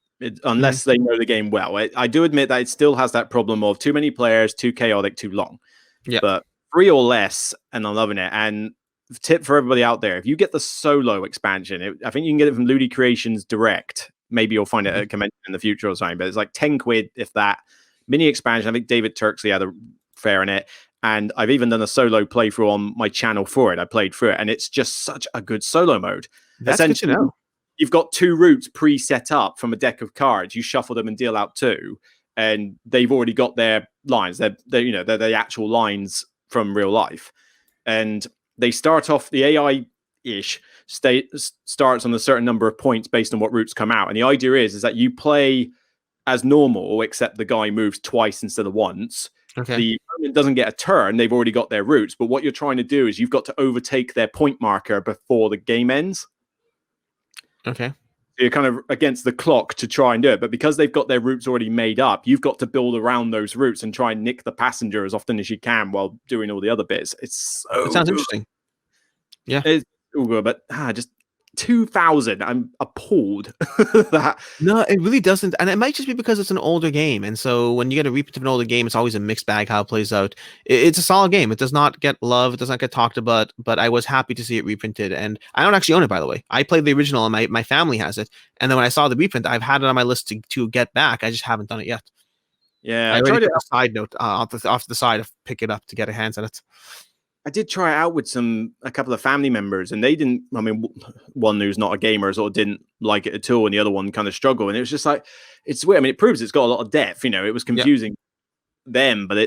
unless they know the game well. I do admit that it still has that problem of too many players, too chaotic, too long. Yeah. But 3 or less, and I'm loving it. And tip for everybody out there, if you get the solo expansion, I think you can get it from Ludi Creations Direct. Maybe you'll find it at a convention in the future or something, but it's like 10 quid, if that. Mini expansion, I think David Turksley had a fair in it. And I've even done a solo playthrough on my channel for it. I played through it, and it's just such a good solo mode. That's good to know. You've got 2 routes pre-set up from a deck of cards. You shuffle them and deal out 2, and they've already got their lines. They're the actual lines from real life, and they start off the AI-ish starts on a certain number of points based on what routes come out. And the idea is that you play as normal, except the guy moves twice instead of once. Okay. The opponent doesn't get a turn. They've already got their routes. But what you're trying to do is you've got to overtake their point marker before the game ends. Okay. So you're kind of against the clock to try and do it. But because they've got their routes already made up, you've got to build around those routes and try and nick the passenger as often as you can while doing all the other bits. It sounds interesting. Yeah. It's all good, but just 2,000. I'm appalled that. No, it really doesn't. And it might just be because it's an older game. And so when you get a reprint of an older game, it's always a mixed bag how it plays out. It's a solid game. It does not get love. It does not get talked about, but I was happy to see it reprinted. And I don't actually own it, by the way. I played the original and my family has it. And then when I saw the reprint, I've had it on my list to get back. I just haven't done it yet. Yeah, I tried it. A side note off the side of pick it up to get a hands on it. I did try it out with a couple of family members, and they didn't. I mean, one who's not a gamer sort of didn't like it at all, and the other one kind of struggled. And it was just like, it's weird. I mean, it proves it's got a lot of depth. You know, it was confusing them, but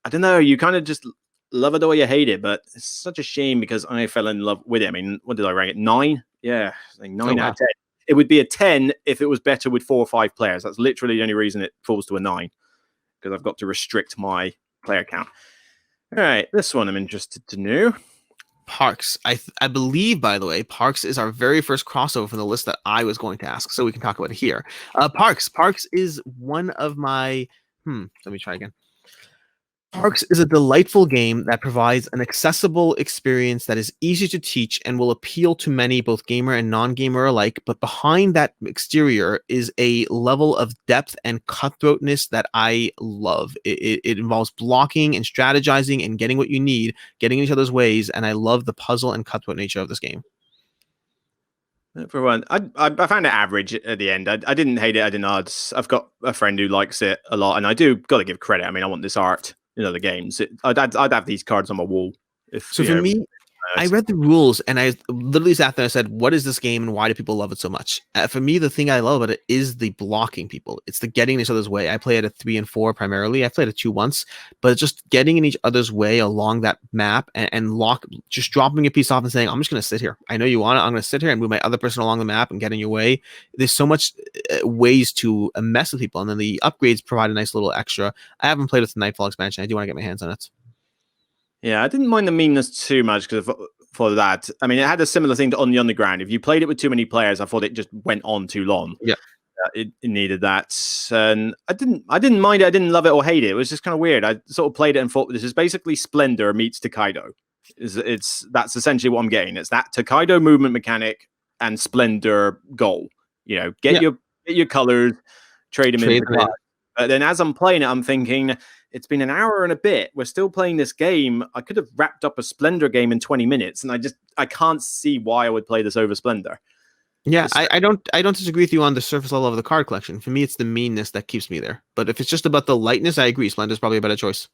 I don't know. You kind of just love it or you hate it. But it's such a shame because I fell in love with it. I mean, what did I rank it? 9? Yeah, like 9 out of 10. It would be a 10 if it was better with 4 or 5 players. That's literally the only reason it falls to a 9, because I've got to restrict my player count. All right, this one I'm interested to know. Parks. I believe, by the way, Parks is our very first crossover from the list that I was going to ask, so we can talk about it here. Parks is one of my... Let me try again. Parks is a delightful game that provides an accessible experience that is easy to teach and will appeal to many, both gamer and non-gamer alike. But behind that exterior is a level of depth and cutthroatness that I love. It involves blocking and strategizing and getting what you need, getting in each other's ways, and I love the puzzle and cutthroat nature of this game. For one, I found it average at the end. I didn't hate it. I didn't. I've got a friend who likes it a lot, and I do got to give credit. I mean, I want this art in other games. I'd have these cards on my wall. For me, I read the rules and I literally sat there and said, what is this game and why do people love it so much? For me, the thing I love about it is the blocking people. It's the getting in each other's way. I play it at 3 and 4 primarily. I played it 2 once, but it's just getting in each other's way along that map and just dropping a piece off and saying, I'm just going to sit here. I know you want it. I'm going to sit here and move my other person along the map and get in your way. There's so much ways to mess with people. And then the upgrades provide a nice little extra. I haven't played with the Nightfall expansion. I do want to get my hands on it. Yeah, I didn't mind the meanness too much because for that. I mean, it had a similar thing to On the Underground. If you played it with too many players, I thought it just went on too long. Yeah. It needed that. And I didn't mind it. I didn't love it or hate it. It was just kind of weird. I sort of played it and thought this is basically Splendor meets Tokaido. That's essentially what I'm getting. It's that Tokaido movement mechanic and Splendor goal. You know, get your colors, trade them in. But then as I'm playing it, I'm thinking, it's been an hour and a bit. We're still playing this game. I could have wrapped up a Splendor game in 20 minutes, and I can't see why I would play this over Splendor. Yeah, I don't disagree with you on the surface level of the card collection. For me, it's the meanness that keeps me there. But if it's just about the lightness, I agree. Splendor's probably a better choice.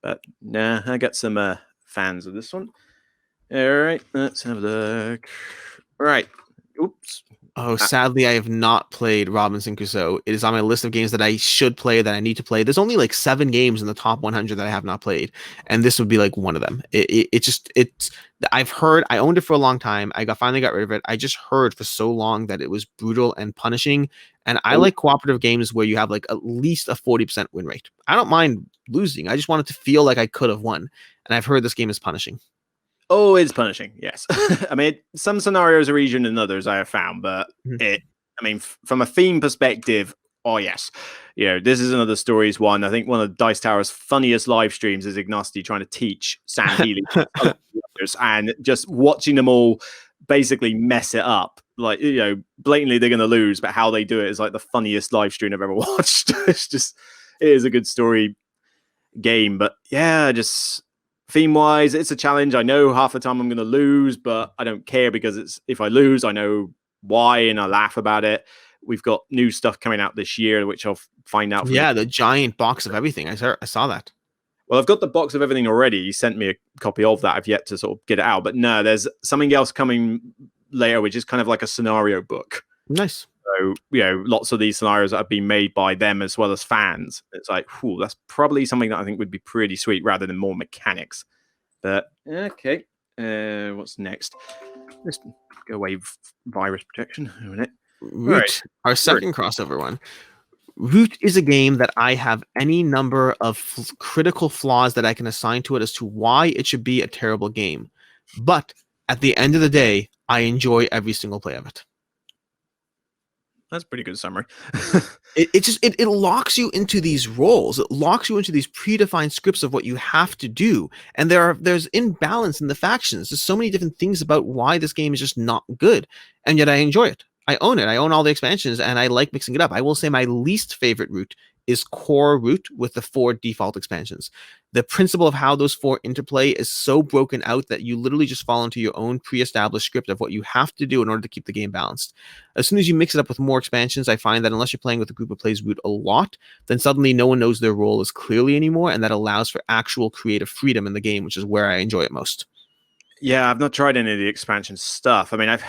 But nah, I got some fans of this one. All right, let's have a look. All right. Oops. Oh, sadly, I have not played Robinson Crusoe. It is on my list of games that I should play, that I need to play. There's only like 7 games in the top 100 that I have not played, and this would be like one of them. It's. I've heard. I owned it for a long time. Finally got rid of it. I just heard for so long that it was brutal and punishing, and I like cooperative games where you have like at least a 40% win rate. I don't mind losing. I just want it to feel like I could have won, and I've heard this game is punishing. Oh, it's punishing. Yes. I mean, some scenarios are easier than others, I have found, but from a theme perspective, oh, yes. This is another stories one. I think one of Dice Tower's funniest live streams is Ignosti trying to teach Sam Healy and just watching them all basically mess it up. Like, blatantly they're going to lose, but how they do it is like the funniest live stream I've ever watched. It is a good story game, but yeah, just theme-wise, it's a challenge. I know half the time I'm going to lose, but I don't care because if I lose, I know why, and I laugh about it. We've got new stuff coming out this year, which I'll find out. Yeah, the giant box of everything. I saw that. Well, I've got the box of everything already. He sent me a copy of that. I've yet to sort of get it out. But no, there's something else coming later, which is kind of like a scenario book. Nice. So, lots of these scenarios that have been made by them as well as fans. It's like, that's probably something that I think would be pretty sweet rather than more mechanics. But, okay. What's next? Let's go away virus protection. A minute. Root, right. Our second crossover one. Root is a game that I have any number of critical flaws that I can assign to it as to why it should be a terrible game. But at the end of the day, I enjoy every single play of it. That's a pretty good summary. It locks you into these roles. It locks you into these predefined scripts of what you have to do. And there's imbalance in the factions. There's so many different things about why this game is just not good. And yet I enjoy it. I own it. I own all the expansions, and I like mixing it up. I will say my least favorite route is core route with the 4 default expansions. The principle of how those 4 interplay is so broken out that you literally just fall into your own pre-established script of what you have to do in order to keep the game balanced. As soon as you mix it up with more expansions, I find that unless you're playing with a group that plays route a lot, then suddenly no one knows their role as clearly anymore, and that allows for actual creative freedom in the game, which is where I enjoy it most. Yeah, I've not tried any of the expansion stuff. I mean, I've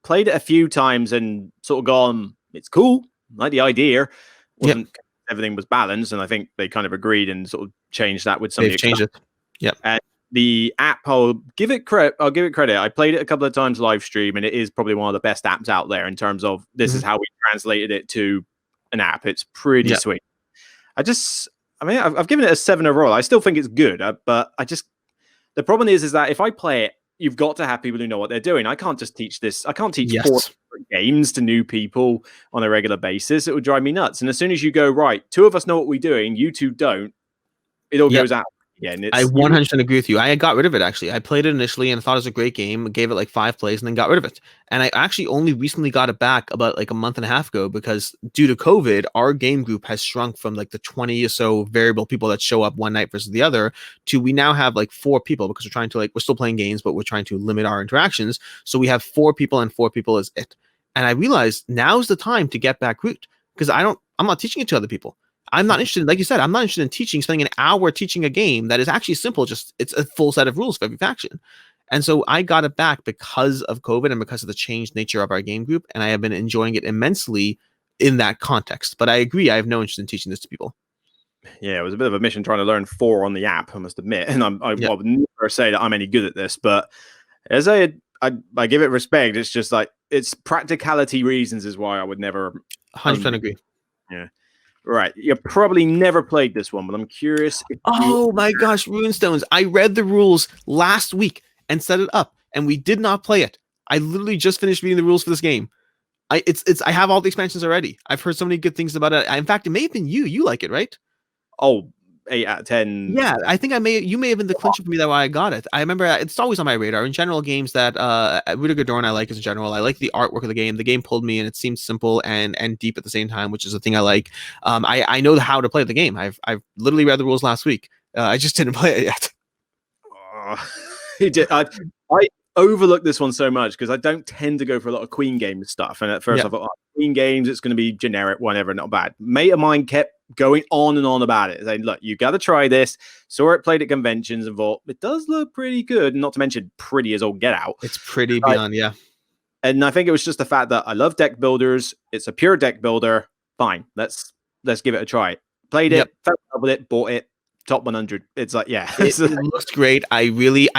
played it a few times and sort of gone, it's cool, like the idea. Everything was balanced, and I think they kind of agreed and sort of changed that with some of the changed it. Yep. The app, I'll give it credit. I played it a couple of times live stream, and it is probably one of the best apps out there in terms of this is how we translated it to an app. It's pretty sweet. I've given it a 7 overall. I still think it's good, but the problem is that if I play it, you've got to have people who know what they're doing. I can't just teach this. I can't teach 4 different games to new people on a regular basis. It would drive me nuts. And as soon as you go, right, 2 of us know what we're doing, you 2 don't, it all goes out again. I 100% agree with you. I got rid of it, actually. I played it initially and thought it was a great game, gave it like 5 plays, and then got rid of it. And I actually only recently got it back about like a month and a half ago because due to COVID, our game group has shrunk from like the 20 or so variable people that show up one night versus the other to we now have like 4 people because we're trying to we're still playing games, but we're trying to limit our interactions. So we have 4 people and 4 people is it. And I realized now's the time to get back root because I'm not teaching it to other people. I'm not interested, like you said, I'm not interested in spending an hour teaching a game that is actually simple. Just it's a full set of rules for every faction. And so I got it back because of COVID and because of the changed nature of our game group. And I have been enjoying it immensely in that context. But I agree, I have no interest in teaching this to people. Yeah, it was a bit of a mission trying to learn 4 on the app, I must admit. And I would never say that I'm any good at this. But as I give it respect, it's just like it's practicality reasons is why I would never 100% agree. Yeah. Right. You probably never played this one, but I'm curious. Oh my gosh, Rune Stones. I read the rules last week and set it up, and we did not play it. I literally just finished reading the rules for this game. I have all the expansions already. I've heard so many good things about it. In fact, it may have been you. You like it, right? Oh, 8 out of 10. Yeah, I think you may have been the clincher for me that why I got it. I remember it's always on my radar. In general, games that Rudiger Dorn I like as in general. I like the artwork of the game. The game pulled me and it seemed simple and deep at the same time, which is a thing I like. I know how to play the game. I've literally read the rules last week. I just didn't play it yet. I overlooked this one so much because I don't tend to go for a lot of Queen Games stuff. And at first I thought, Queen Games, it's going to be generic, whatever, not bad. Mate of mine kept going on and on about it, saying, look, you got to try this. Saw it played at conventions and thought, it does look pretty good. Not to mention pretty as all get out. It's pretty beyond, yeah. And I think it was just the fact that I love deck builders. It's a pure deck builder. Fine, let's give it a try. Played it, fell in love with it, bought it, top 100. It's like, yeah. It looks great. I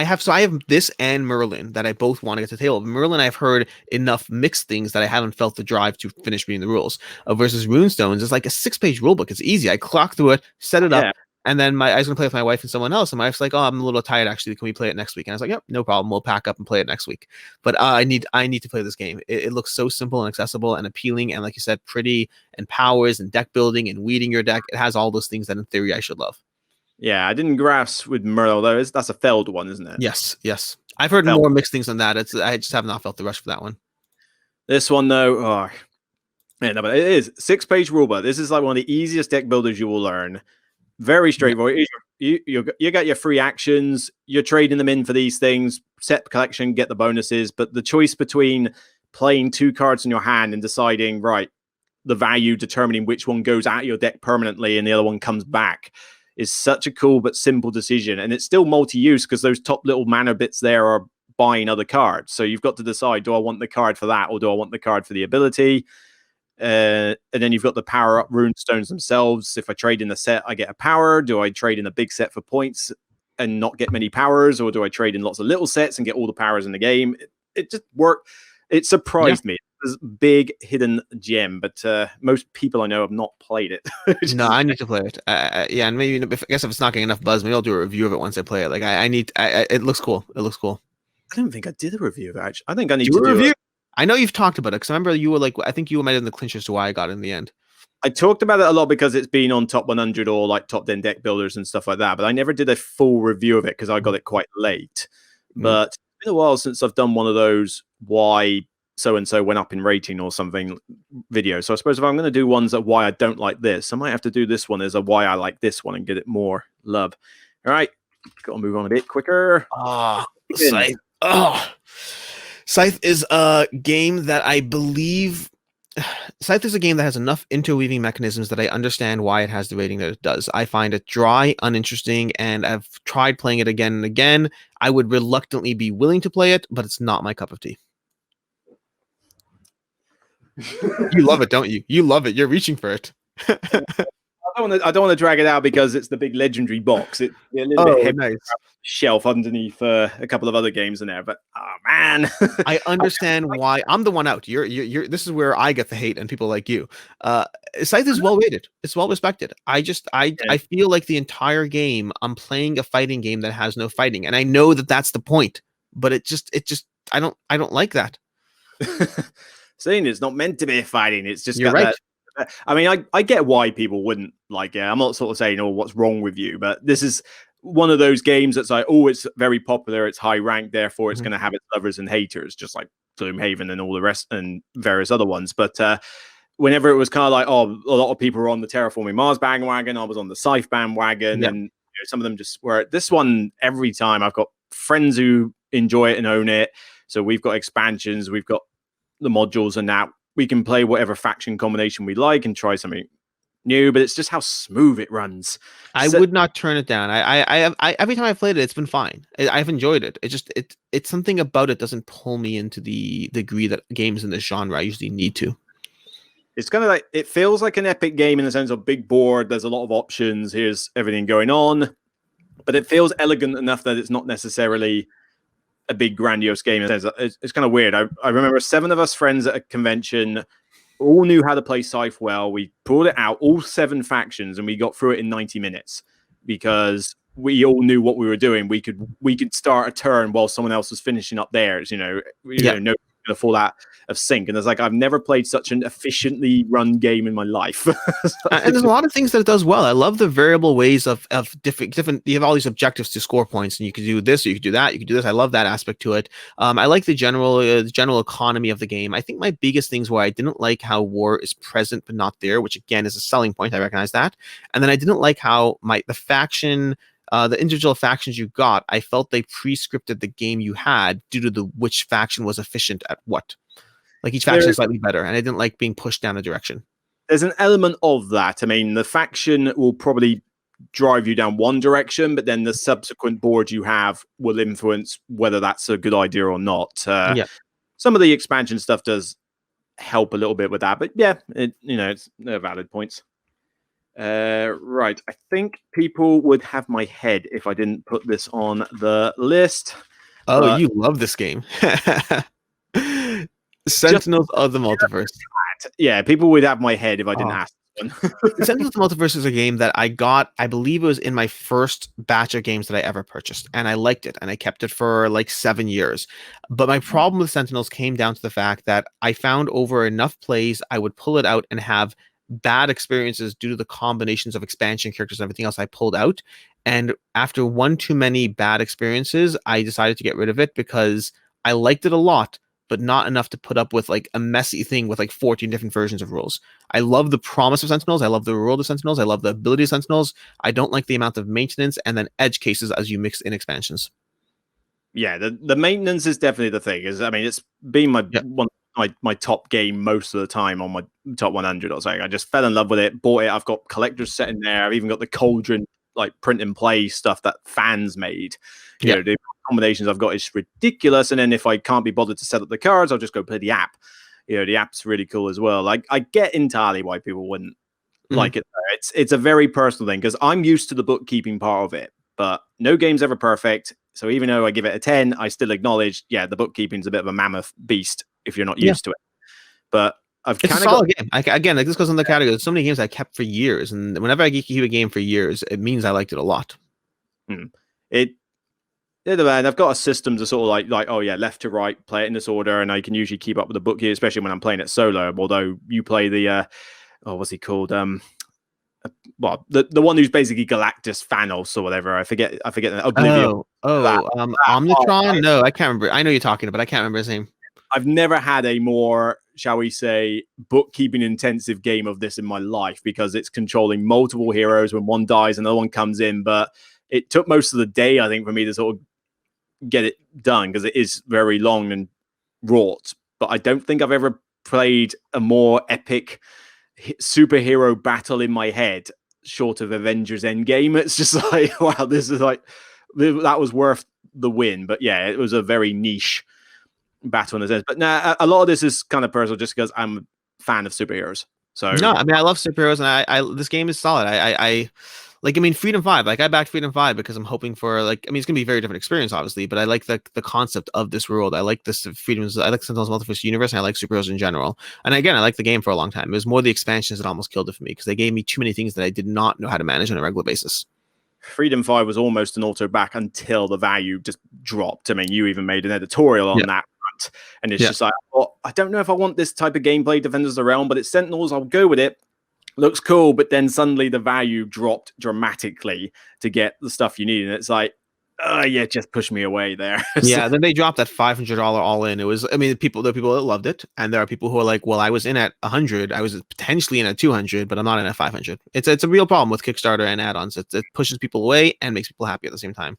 have this and Merlin that I both want to get to the table. Merlin, I've heard enough mixed things that I haven't felt the drive to finish reading the rules. Versus Rune Stones is like a 6-page rule book. It's easy. I clock through it, set it up, and then I was gonna play with my wife and someone else, and my wife's like, "Oh, I'm a little tired actually. Can we play it next week?" And I was like, "Yep, no problem. We'll pack up and play it next week." But I need to play this game. It looks so simple and accessible and appealing, and like you said, pretty, and powers and deck building and weeding your deck. It has all those things that in theory I should love. Yeah, I didn't grasp with Merle though. That's a failed one, isn't it? Yes. I've heard more mixed things than that. I just have not felt the rush for that one. This one though, yeah, no, but it is 6-page rulebook. This is like one of the easiest deck builders you will learn. Very straightforward. Yeah. You got your free actions. You're trading them in for these things. Set collection, get the bonuses. But the choice between playing 2 cards in your hand and deciding the value, determining which one goes out of your deck permanently and the other one comes back, is such a cool but simple decision. And it's still multi-use because those top little mana bits there are buying other cards. So you've got to decide, do I want the card for that or do I want the card for the ability? And then you've got the power-up Rune Stones themselves. If I trade in the set, I get a power. Do I trade in a big set for points and not get many powers? Or do I trade in lots of little sets and get all the powers in the game? It just worked. It surprised me. It's a big hidden gem, but most people I know have not played it. No, I need to play it. Yeah, and maybe I guess if it's not getting enough buzz, maybe I'll do a review of it once I play it. Like it looks cool. It looks cool. I don't think I did a review of it, actually. I think I need to do a review. I know you've talked about it because I remember you were like, I think you might have been the clinch as to why I got it in the end. I talked about it a lot because it's been on top 100 or like top 10 deck builders and stuff like that, but I never did a full review of it because I got it quite late. But it's been a while since I've done one of those why so-and-so went up in rating or something videos. So I suppose if I'm going to do ones that why I don't like this, I might have to do this one as a why I like this one and get it more love. All right. Got to move on a bit quicker. Scythe. Scythe is a game that I believe... Scythe is a game that has enough interweaving mechanisms that I understand why it has the rating that it does. I find it dry, uninteresting, and I've tried playing it again and again. I would reluctantly be willing to play it, but it's not my cup of tea. You love it, don't you? You love it. You're reaching for it. I don't want to drag it out because it's the big legendary box. It's a little bit heavy. Nice. Shelf underneath a couple of other games in there, but man, I understand why. I'm the one out. You're this is where I get the hate and people like you. Scythe is well rated. It's well respected. I feel like the entire game I'm playing a fighting game that has no fighting, and I know that that's the point, but it just I don't like that. Saying it's not meant to be fighting. It's just you're right. I mean, I get why people wouldn't like it. I'm not sort of saying, oh, what's wrong with you? But this is one of those games that's like, oh, it's very popular, it's high ranked, therefore it's going to have its lovers and haters, just like Gloomhaven and all the rest and various other ones. But whenever it was kind of like, oh, a lot of people were on the Terraforming Mars bandwagon, I was on the Scythe bandwagon, and some of them just were. This one, every time I've got friends who enjoy it and own it. So we've got expansions, we've got the modules, and now we can play whatever faction combination we like and try something new, but it's just how smooth it runs. I would not turn it down. I every time I've played it, it's been fine. I've enjoyed it. It's something about it doesn't pull me into the degree that games in this genre usually need to. It's kind of like, it feels like an epic game in the sense of big board. There's a lot of options. Here's everything going on, but it feels elegant enough that it's not necessarily a big grandiose game. It's kind of weird. I remember 7 of us friends at a convention all knew how to play Scythe well. We pulled it out, all 7 factions, and we got through it in 90 minutes because we all knew what we were doing. We could start a turn while someone else was finishing up theirs. No going to fall out of sync. And it's like, I've never played such an efficiently run game in my life. And there's a lot of things that it does well. I love the variable ways of different. You have all these objectives to score points, and you can do this, or you can do that, you can do this. I love that aspect to it. I like the general economy of the game. I think my biggest things were I didn't like how war is present but not there, which again is a selling point. I recognize that. And then I didn't like how the faction. The individual factions you got, I felt they pre-scripted the game you had due to which faction was efficient at what. Like each faction is slightly better, and I didn't like being pushed down a direction. There's an element of that. I mean, the faction will probably drive you down one direction, but then the subsequent board you have will influence whether that's a good idea or not. some of the expansion stuff does help a little bit with that, but yeah, it's valid points. Right, I think people would have my head if I didn't put this on the list. Oh, you love this game. Sentinels of the Multiverse. Yeah, people would have my head if I didn't ask one. Sentinels of the Multiverse is a game that I got, I believe it was in my first batch of games that I ever purchased, and I liked it, and I kept it for like 7 years. But my problem with Sentinels came down to the fact that I found over enough plays, I would pull it out and have bad experiences due to the combinations of expansion characters and everything else I pulled out. And after one too many bad experiences, I decided to get rid of it because I liked it a lot, but not enough to put up with like a messy thing with like 14 different versions of rules. I love the promise of Sentinels. I love the world of Sentinels. I love the ability of Sentinels. I don't like the amount of maintenance and then edge cases as you mix in expansions. Yeah, the maintenance is definitely the thing. It's been my top game most of the time on my top 100 or something. I just fell in love with it, bought it. I've got collectors set in there. I've even got the Cauldron like print and play stuff that fans made. You know, the combinations I've got is ridiculous. And then if I can't be bothered to set up the cards, I'll just go play the app. The app's really cool as well. Like I get entirely why people wouldn't like it. It's a very personal thing because I'm used to the bookkeeping part of it, but no game's ever perfect. So even though I give it a 10, I still acknowledge, the bookkeeping's a bit of a mammoth beast if you're not used to it. But I've kind of got game. Again, like this goes in the category. There's so many games I kept for years, and whenever I keep a game for years, it means I liked it a lot. Man, I've got a system to sort of like left to right, play it in this order, and I can usually keep up with the book here, especially when I'm playing it solo. Although you play the what's he called? Well, the one who's basically Galactus Thanos or whatever. I forget Oblivion. Omnitron? No, I can't remember. I know you're talking, but I can't remember his name. I've never had a more, shall we say, bookkeeping intensive game of this in my life because it's controlling multiple heroes. When one dies, another one comes in. But it took most of the day, I think, for me to sort of get it done because it is very long and wrought. But I don't think I've ever played a more epic superhero battle in my head short of Avengers Endgame. It's just like, wow, this is like, that was worth the win. But yeah, it was a very niche battle in a sense. But now a lot of this is kind of personal just because I'm a fan of superheroes. So no, I mean, I love superheroes, and I this game is solid. I Freedom 5. Like, I backed Freedom 5 because I'm hoping for, like, it's gonna be a very different experience, obviously, but I like the concept of this world. I like this Freedoms. I like Sentinels Multiverse universe, and I like superheroes in general. And again, I like the game for a long time. It was more the expansions that almost killed it for me because they gave me too many things that I did not know how to manage on a regular basis. Freedom 5 was almost an auto back until the value just dropped. I mean, you even made an editorial on that front, and it's just like, well, I don't know if I want this type of gameplay, Defenders of the Realm, but it's Sentinels. I'll go with it. Looks cool, but then suddenly the value dropped dramatically to get the stuff you need, and it's like, just push me away there. Then they dropped that $500 all in. It was, there are people that loved it, and there are people who are like, well, I was in at 100, I was potentially in at 200, but I'm not in at 500. It's a real problem with Kickstarter and add-ons. It pushes people away and makes people happy at the same time.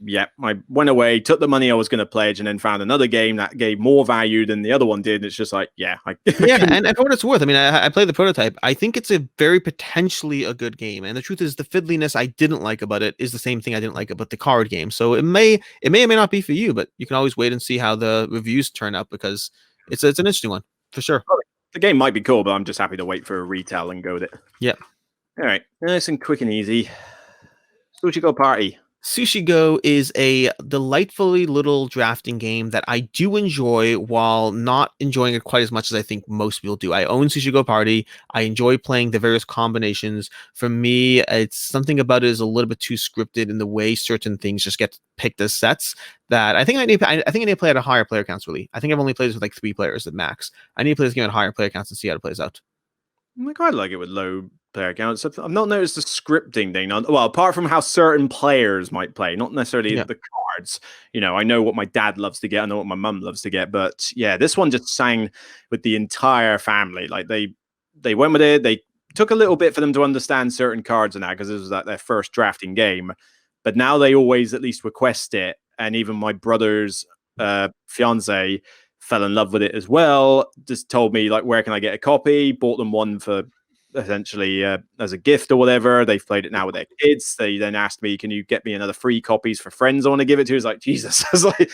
Yeah, I went away, took the money I was going to pledge, and then found another game that gave more value than the other one did. It's just like, and for what it's worth, I played the prototype. I think it's a very potentially a good game. And the truth is, the fiddliness I didn't like about it is the same thing I didn't like about the card game. So it may or may not be for you, but you can always wait and see how the reviews turn out because it's an interesting one for sure. The game might be cool, but I'm just happy to wait for a retail and go with it. Yeah. All right, nice and quick and easy. Sushi Go Party. Sushi Go is a delightfully little drafting game that I do enjoy while not enjoying it quite as much as I think most people do. I own Sushi Go Party. I enjoy playing the various combinations. For me, it's something about it is a little bit too scripted in the way certain things just get picked as sets that I think I need to play at a higher player counts, really. I think I've only played this with like 3 players at max. I need to play this game at higher player counts and see how it plays out. I quite like it with low player counts. I've not noticed the scripting thing. Well, apart from how certain players might play, not necessarily the cards. I know what my dad loves to get. I know what my mum loves to get. But yeah, this one just sang with the entire family. Like they went with it. They took a little bit for them to understand certain cards and that because this was like their first drafting game. But now they always at least request it. And even my brother's fiance fell in love with it as well. Just told me like, where can I get a copy? Bought them one for essentially as a gift or whatever. They've played it now with their kids. They then asked me, "Can you get me another 3 copies for friends I want to give it to?" It's like, Jesus. It's like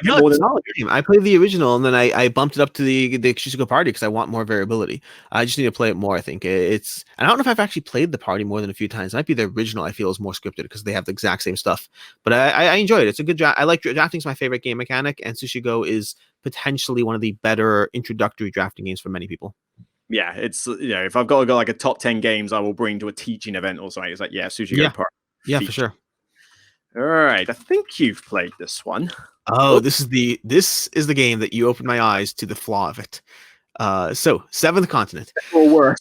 No, more it's than a solid game. I played the original and then I bumped it up to the Sushi Go Party because I want more variability. I just need to play it more. I think it's. And I don't know if I've actually played the party more than a few times. It might be the original. I feel is more scripted because they have the exact same stuff. But I enjoy it. It's a good draft. I like drafting's my favorite game mechanic, and Sushi Go is potentially one of the better introductory drafting games for many people. Yeah, it's if I've got to go like a top 10 games I will bring to a teaching event or something, it's like Sushi Go Party. Yeah, for sure. All right, I think you've played this one. Oh, this is the game that you opened my eyes to the flaw of it. So Seventh Continent. Or worse.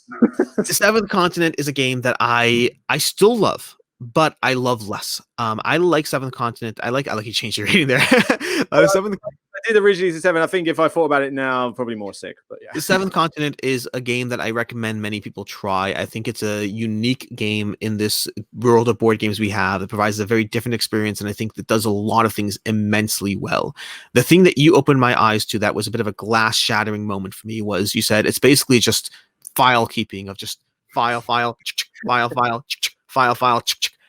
The Seventh Continent is a game that I still love, but I love less. I like Seventh Continent. I like you changed your rating there. Seventh. I did originally say 7. I think if I thought about it now, I'm probably more 6. But yeah, The Seventh Continent is a game that I recommend many people try. I think it's a unique game in this world of board games we have. It provides a very different experience, and I think that does a lot of things immensely well. The thing that you opened my eyes to that was a bit of a glass shattering moment for me was you said it's basically just file keeping of just file, file, file, file, file, file,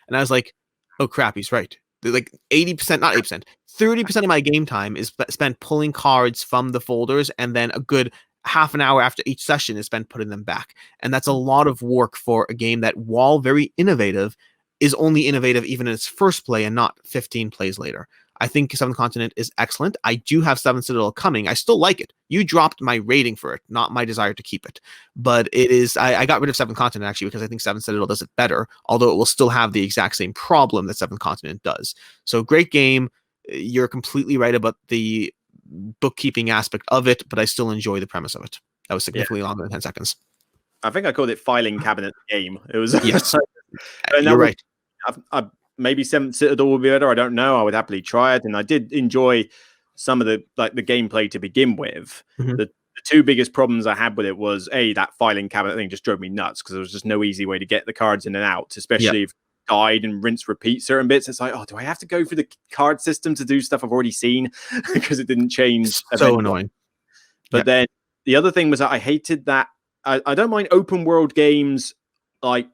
and I was like, oh crap, he's right. Like 80%, not 80%, 30% of my game time is spent pulling cards from the folders, and then a good half an hour after each session is spent putting them back. And that's a lot of work for a game that, while very innovative, is only innovative even in its first play and not 15 plays later. I think Seventh Continent is excellent. I do have Seventh Citadel coming. I still like it. You dropped my rating for it, not my desire to keep it. But it is, I got rid of Seventh Continent actually because I think Seventh Citadel does it better, although it will still have the exact same problem that Seventh Continent does. So great game. You're completely right about the bookkeeping aspect of it, but I still enjoy the premise of it. That was significantly longer than 10 seconds. I think I called it filing cabinet game. It was yes. You're right. Maybe Seventh Citadel would be better. I don't know. I would happily try it, and I did enjoy some of the gameplay to begin with. Mm-hmm. The 2 biggest problems I had with it was that filing cabinet thing just drove me nuts because there was just no easy way to get the cards in and out, especially if guide and rinse repeat certain bits. It's like, oh, do I have to go through the card system to do stuff I've already seen because it didn't change? So annoying. But then the other thing was that I hated that I don't mind open world games like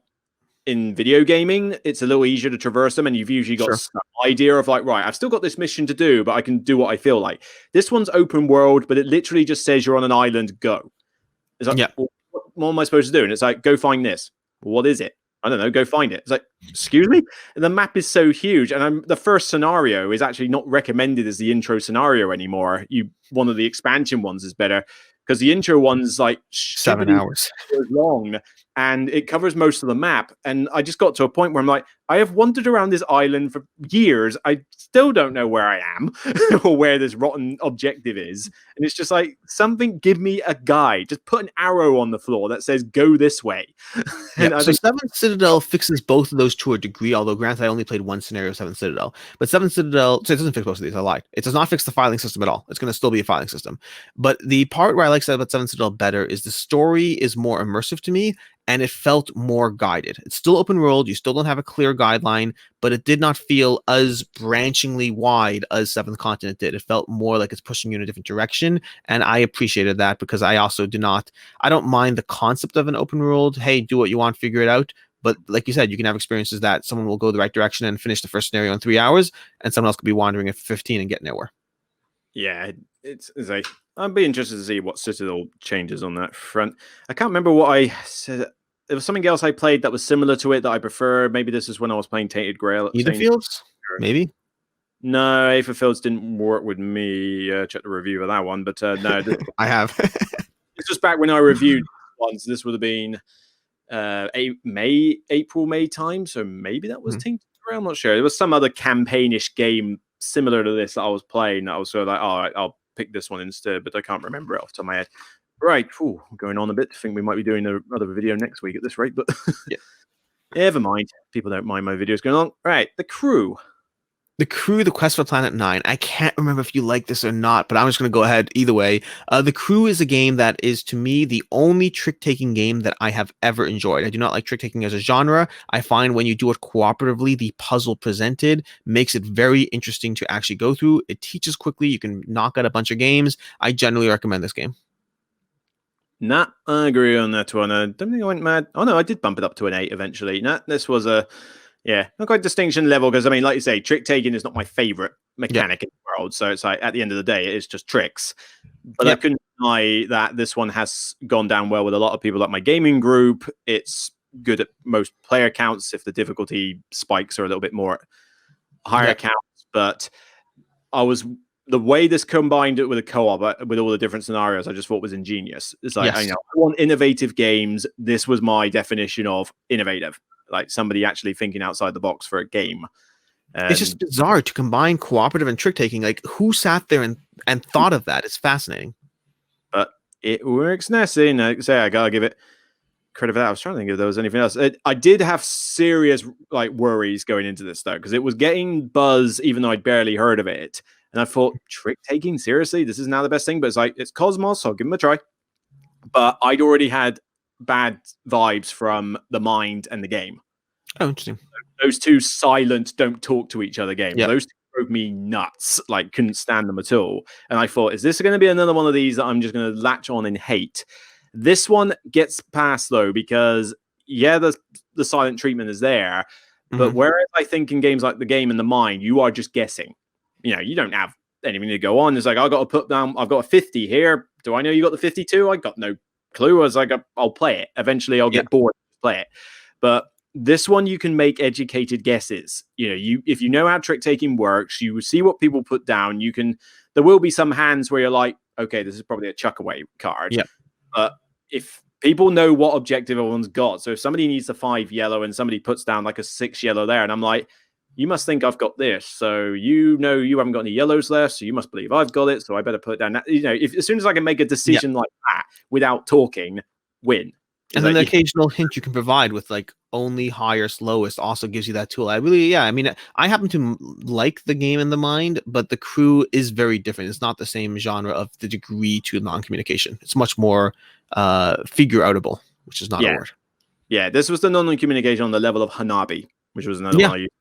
in video gaming. It's a little easier to traverse them, and you've usually got some idea of like, right, I've still got this mission to do, but I can do what I feel like. This one's open world, but it literally just says you're on an island, go. It's like, well, what am I supposed to do? And it's like, go find this. Well, what is it? I don't know, go find it. It's like, excuse me? And the map is so huge. And the first scenario is actually not recommended as the intro scenario anymore. One of the expansion ones is better because the intro one's like 7 hours long and it covers most of the map. And I just got to a point where I'm like, I have wandered around this island for years. I still don't know where I am or where this rotten objective is. And it's just like, give me a guide. Just put an arrow on the floor that says, go this way. So Seventh Citadel fixes both of those to a degree, although granted, I only played one scenario of Seventh Citadel. But Seventh Citadel, so it doesn't fix both of these, I lied. It does not fix the filing system at all. It's going to still be a filing system. But the part where I like about Seventh Citadel better is the story is more immersive to me, and it felt more guided. It's still open world. You still don't have a clear guideline, but it did not feel as branchingly wide as Seventh Continent did. It felt more like it's pushing you in a different direction, and I appreciated that because I also I don't mind the concept of an open world. Hey, do what you want, figure it out. But like you said, you can have experiences that someone will go the right direction and finish the first scenario in 3 hours, and someone else could be wandering at 15 and get nowhere. Yeah, it's like, I'd be interested to see what Citadel changes on that front. I can't remember what I said. There was something else I played that was similar to it that I preferred. Maybe this is when I was playing Tainted Grail. Aetherfields? Maybe? No, Aetherfields didn't work with me. Check the review of that one, but no. I have. It's just back when I reviewed ones. This would have been April, May time. So maybe that was Tainted Grail. I'm not sure. There was some other campaignish game similar to this that I was playing. I was sort of like, all right, I'll pick this one instead, but I can't remember it off the top of my head. Right, going on a bit. I think we might be doing another video next week at this rate, but never mind. People don't mind my videos going on. Right, The Crew. The Crew, The Quest for Planet 9. I can't remember if you like this or not, but I'm just going to go ahead either way. The Crew is a game that is, to me, the only trick-taking game that I have ever enjoyed. I do not like trick-taking as a genre. I find when you do it cooperatively, the puzzle presented makes it very interesting to actually go through. It teaches quickly. You can knock out a bunch of games. I generally recommend this game. Nah, I agree on that one. I don't think I went mad. Oh no, I did bump it up to an 8 eventually. Nah, this was a not quite distinction level because I mean, like you say, trick taking is not my favorite mechanic in the world. So it's like at the end of the day, it's just tricks. But I couldn't deny that this one has gone down well with a lot of people at my gaming group. It's good at most player counts if the difficulty spikes are a little bit more higher counts. But the way this combined it with a co-op with all the different scenarios, I just thought was ingenious. It's like, I want innovative games. This was my definition of innovative, like somebody actually thinking outside the box for a game. It's just bizarre to combine cooperative and trick taking. Like, who sat there and thought of that? It's fascinating. But it works nicely. And I say, I gotta give it credit for that. I was trying to think if there was anything else. I did have serious worries going into this though, because it was getting buzz, even though I'd barely heard of it. And I thought, trick taking, seriously, this is now the best thing. But it's like, it's Cosmos, so I'll give them a try. But I'd already had bad vibes from the mind and the game. Oh, interesting. Those two silent, don't talk to each other games. Those two drove me nuts. Like, couldn't stand them at all. And I thought, is this going to be another one of these that I'm just going to latch on and hate? This one gets past though, because the silent treatment is there. But whereas I think in games like the game and the mind, you are just guessing. You don't have anything to go on. It's like, I've got to put down, I've got a 50 here. Do I know you got the 52? I got no clue. I was like, I'll play it. Eventually I'll get bored and play it. But this one, you can make educated guesses. If you know how trick taking works, you see what people put down. There will be some hands where you're like, okay, this is probably a chuck away card. Yeah. But if people know what objective everyone's got, so if somebody needs a 5 yellow and somebody puts down like a 6 yellow there, and I'm like, you must think I've got this. So you haven't got any yellows left, so you must believe I've got it. So I better put it down. As soon as I can make a decision like that without talking, win. And then the occasional hint you can provide with like only highest, lowest also gives you that tool. I mean, I happen to like the game in the mind, but the crew is very different. It's not the same genre of the degree to non-communication. It's much more figure outable, which is not a word. Yeah, this was the non-communication on the level of Hanabi, which was another one I used.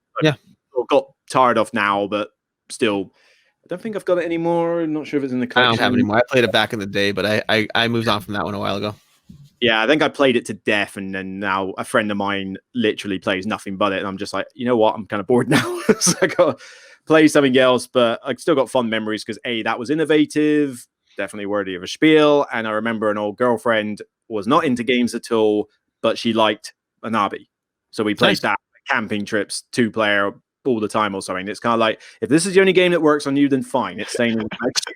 Got tired of now, but still, I don't think I've got it anymore. I'm not sure if it's in the collection. I don't have it anymore. I played it back in the day, but I moved on from that one a while ago. Yeah, I think I played it to death, and then now a friend of mine literally plays nothing but it, and I'm just like, you know what? I'm kind of bored now. So I got to play something else, but I still got fond memories because that was innovative, definitely worthy of a spiel, and I remember an old girlfriend was not into games at all, but she liked Anabi, so we played that camping trips, 2-player all the time or something. It's kind of like, if this is the only game that works on you, then fine. It's staying in the collection.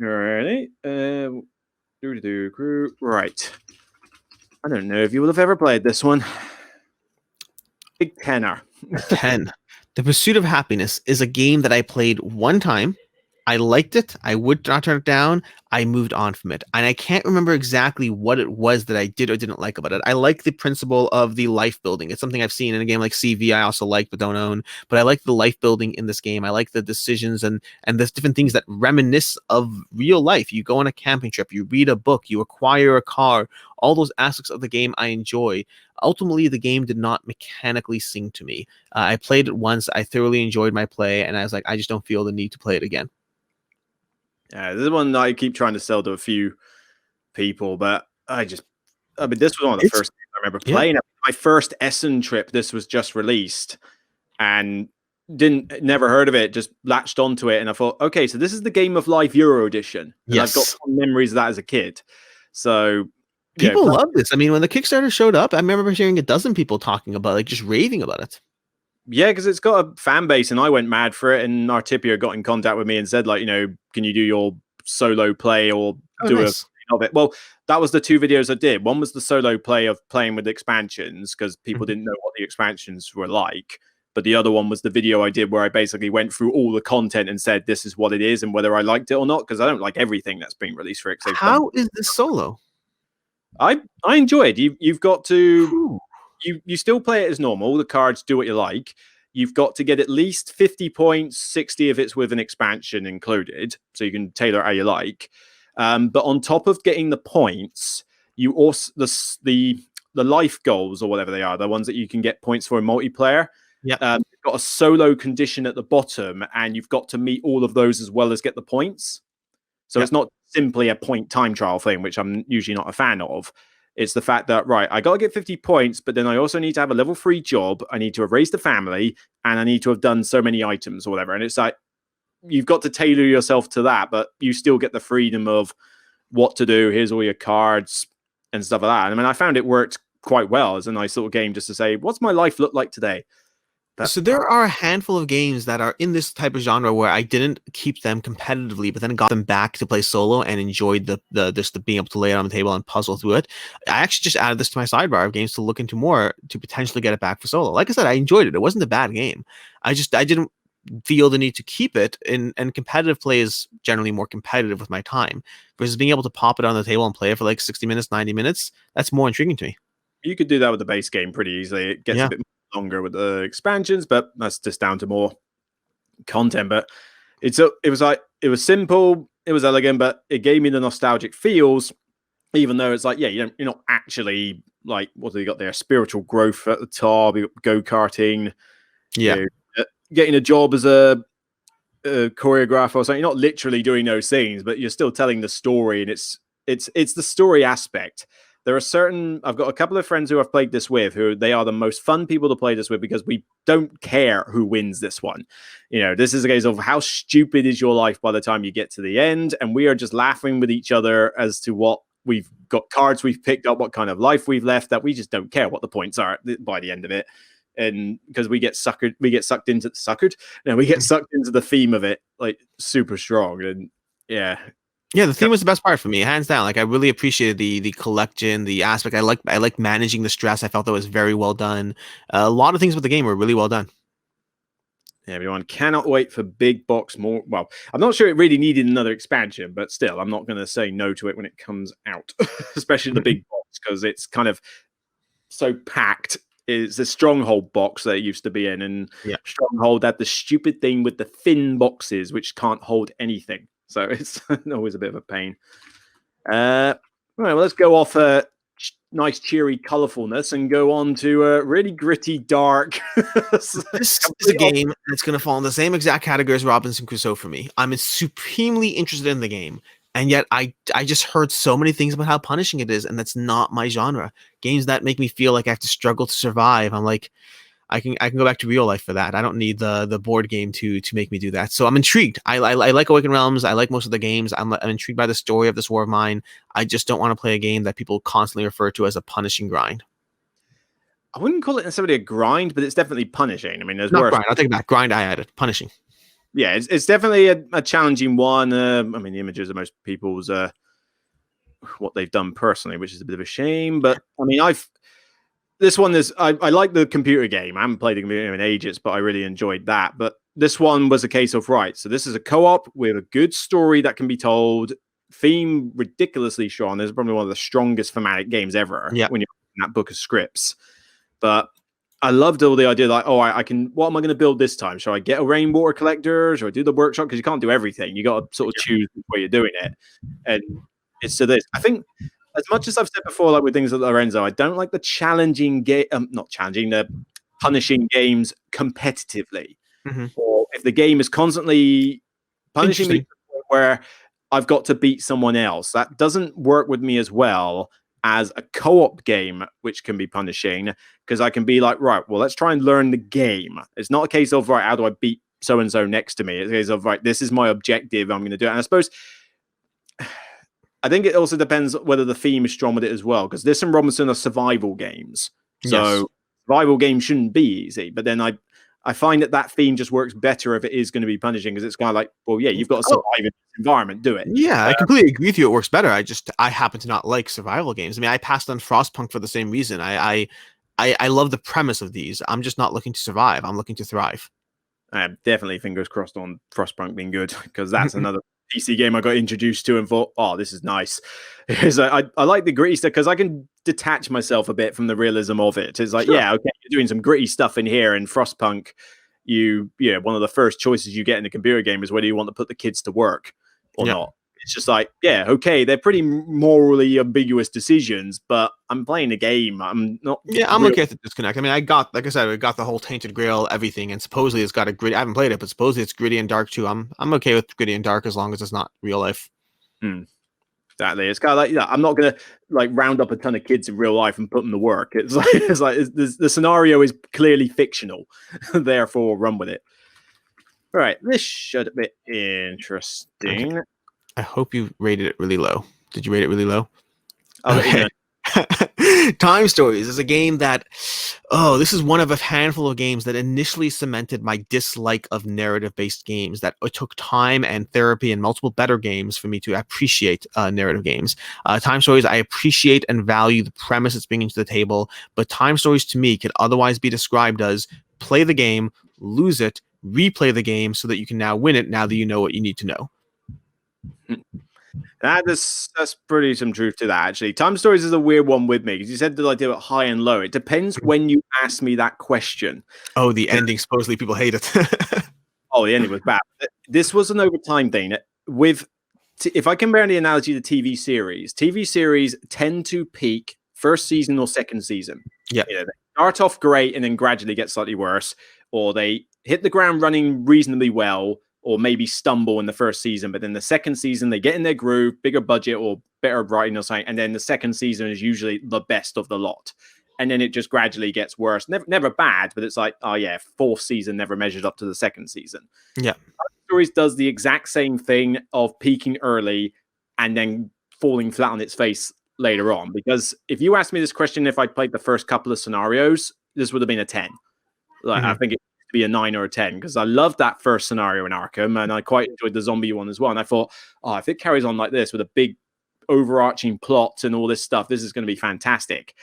Alrighty. Crew. Right. I don't know if you will have ever played this one. Big tenor. 10. The Pursuit of Happiness is a game that I played one time. I liked it. I would not turn it down. I moved on from it. And I can't remember exactly what it was that I did or didn't like about it. I like the principle of the life building. It's something I've seen in a game like CV I also like but don't own. But I like the life building in this game. I like the decisions and there's different things that reminisce of real life. You go on a camping trip. You read a book. You acquire a car. All those aspects of the game I enjoy. Ultimately, the game did not mechanically sing to me. I played it once. I thoroughly enjoyed my play. And I was like, I just don't feel the need to play it again. Yeah, this is one I keep trying to sell to a few people, but I mean, this was one of the first things I remember playing. My first Essen trip, this was just released, and never heard of it, just latched onto it, and I thought, okay, so this is the Game of Life Euro Edition. And I've got memories of that as a kid. So people love this. I mean, when the Kickstarter showed up, I remember hearing a dozen people talking about it, like just raving about it. Yeah, because it's got a fan base, and I went mad for it. And Artipia got in contact with me and said, like, can you do your solo play or do a of it? Well, that was the 2 videos I did. One was the solo play of playing with expansions because people didn't know what the expansions were like. But the other one was the video I did where I basically went through all the content and said, this is what it is and whether I liked it or not, because I don't like everything that's being released for it. How is this solo? I enjoy it. You've got to... You still play it as normal. The cards do what you like. You've got to get at least 50 points, 60 if it's with an expansion included, so you can tailor it how you like. But on top of getting the points, you also the life goals or whatever they are, the ones that you can get points for in multiplayer. You've got a solo condition at the bottom, and you've got to meet all of those as well as get the points. So it's not simply a point time trial thing, which I'm usually not a fan of. It's the fact that, right, I got to get 50 points, but then I also need to have a level 3 job. I need to have raised a family, and I need to have done so many items or whatever. And it's like, you've got to tailor yourself to that, but you still get the freedom of what to do. Here's all your cards and stuff like that. I mean, I found it worked quite well as a nice little game just to say, what's my life look like today? So there are a handful of games that are in this type of genre where I didn't keep them competitively, but then got them back to play solo and enjoyed the being able to lay it on the table and puzzle through it. I actually just added this to my sidebar of games to look into more to potentially get it back for solo. Like I said, I enjoyed it. It wasn't a bad game. I didn't feel the need to keep it, and competitive play is generally more competitive with my time versus being able to pop it on the table and play it for like 60 minutes, 90 minutes. That's more intriguing to me. You could do that with the base game pretty easily. It gets a bit longer with the expansions, but that's just down to more content. But it was simple, it was elegant, but it gave me the nostalgic feels, even though it's like, you're not actually like, what do you got there? Spiritual growth at the top, you got go-karting, getting a job as a choreographer or something. You're not literally doing those things, but you're still telling the story, and it's the story aspect. I've got a couple of friends who I've played this with who they are the most fun people to play this with because we don't care who wins this one. This is a case of how stupid is your life by the time you get to the end. And we are just laughing with each other as to what we've got, cards we've picked up, what kind of life we've left, that we just don't care what the points are by the end of it. And because we get sucked into the theme of it, like super strong. And the theme was the best part for me, hands down. Like, I really appreciated the collection, the aspect. I like managing the stress. I felt that was very well done. A lot of things with the game were really well done. Everyone cannot wait for big box more. Well, I'm not sure it really needed another expansion, but still, I'm not going to say no to it when it comes out, especially the big box, because it's kind of so packed. It's a Stronghold box that it used to be in, and Stronghold had the stupid thing with the thin boxes, which can't hold anything. So it's always a bit of a pain. Right, well, let's go off nice, cheery colorfulness and go on to really gritty, dark. This is a game that's going to fall in the same exact category as Robinson Crusoe for me. I'm supremely interested in the game, and yet I just heard so many things about how punishing it is, and that's not my genre. Games that make me feel like I have to struggle to survive. I'm like, I can go back to real life for that. I don't need the board game to make me do that. So I'm intrigued. I like Awakened Realms. I like most of the games. I'm intrigued by the story of this War of Mine. I just don't want to play a game that people constantly refer to as a punishing grind. I wouldn't call it necessarily a grind, but it's definitely punishing. I mean, there's not worse. Grind. I'll take it back. Grind, I added. Punishing. Yeah, it's definitely a challenging one. I mean, the images of most people's what they've done personally, which is a bit of a shame. But I mean, this one is, I like the computer game. I haven't played a computer game in ages, but I really enjoyed that. But this one was a case of, right, so this is a co-op with a good story that can be told, theme ridiculously strong. This is probably one of the strongest thematic games ever when you're in that book of scripts. But I loved all the idea, like, I can, what am I going to build this time? Shall I get a rainwater collector? Shall I do the workshop? Because you can't do everything. You got to sort of choose where you're doing it. And it's to this. I think, as much as I've said before, like with things like Lorenzo, I don't like the challenging game, not challenging, the punishing games competitively. Or if the game is constantly punishing me where I've got to beat someone else, that doesn't work with me as well as a co-op game, which can be punishing, because I can be like, right, well, let's try and learn the game. It's not a case of, right, how do I beat so-and-so next to me? It's a case of, right, this is my objective, I'm going to do it. And I suppose, I think it also depends whether the theme is strong with it as well, because this and Robinson are survival games. So survival games shouldn't be easy, but then I find that theme just works better if it is going to be punishing, because it's kind of like, well, yeah, you've got to survive in this environment, do it. Yeah, I completely agree with you. It works better. I happen to not like survival games. I mean, I passed on Frostpunk for the same reason. I love the premise of these. I'm just not looking to survive. I'm looking to thrive. Definitely fingers crossed on Frostpunk being good, because that's another PC game I got introduced to and thought, oh, this is nice. I like the gritty stuff because I can detach myself a bit from the realism of it. It's like, yeah, okay, you're doing some gritty stuff in here, and Frostpunk, one of the first choices you get in a computer game is whether you want to put the kids to work or not. It's just like, yeah, okay, they're pretty morally ambiguous decisions, but I'm playing a game. I'm not. Yeah, I'm okay with the disconnect. I mean, I got the whole Tainted Grail, everything, and supposedly it's got a gritty. I haven't played it, but supposedly it's gritty and dark too. I'm okay with gritty and dark as long as it's not real life. Exactly. It's kind of like, I'm not gonna like round up a ton of kids in real life and put them to work. The scenario is clearly fictional, therefore run with it. All right, this should be interesting. Okay. I hope you rated it really low. Did you rate it really low? Okay. Time Stories is a game that, this is one of a handful of games that initially cemented my dislike of narrative-based games. That it took time and therapy and multiple better games for me to appreciate narrative games. Time Stories, I appreciate and value the premise it's bringing to the table, but Time Stories to me could otherwise be described as play the game, lose it, replay the game so that you can now win it now that you know what you need to know. That's pretty some truth to that, actually. Time Stories is a weird one with me because you said that I do it high and low. It depends when you ask me that question. Oh, the ending, supposedly people hate it. Oh, the ending was bad. This was an overtime thing. If I compare the analogy to TV series tend to peak first season or second season. Yeah. They start off great and then gradually get slightly worse, or they hit the ground running reasonably well, or maybe stumble in the first season, but then the second season they get in their groove, bigger budget or better writing or something, and then the second season is usually the best of the lot. And then it just gradually gets worse. Never bad, but it's like, oh yeah, fourth season never measured up to the second season. Yeah. Stories does the exact same thing of peaking early and then falling flat on its face later on. Because if you asked me this question, if I played the first couple of scenarios, this would have been a 10. Like, I think it would be a 9 or a 10 because I loved that first scenario in Arkham and I quite enjoyed the zombie one as well. And I thought, if it carries on like this with a big overarching plot and all this stuff, this is going to be fantastic.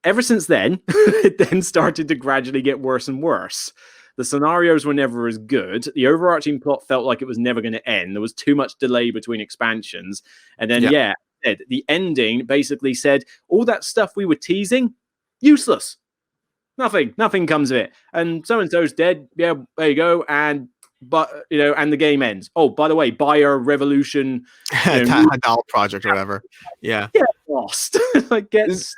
Ever since then, it then started to gradually get worse and worse. The scenarios were never as good. The overarching plot felt like it was never going to end. There was too much delay between expansions. And then, the ending basically said, all that stuff we were teasing, useless. Nothing comes of it. And so-and-so's dead. Yeah, there you go. And the game ends. Oh, by the way, Buyer Revolution Hadal project or whatever. Yeah. Get lost.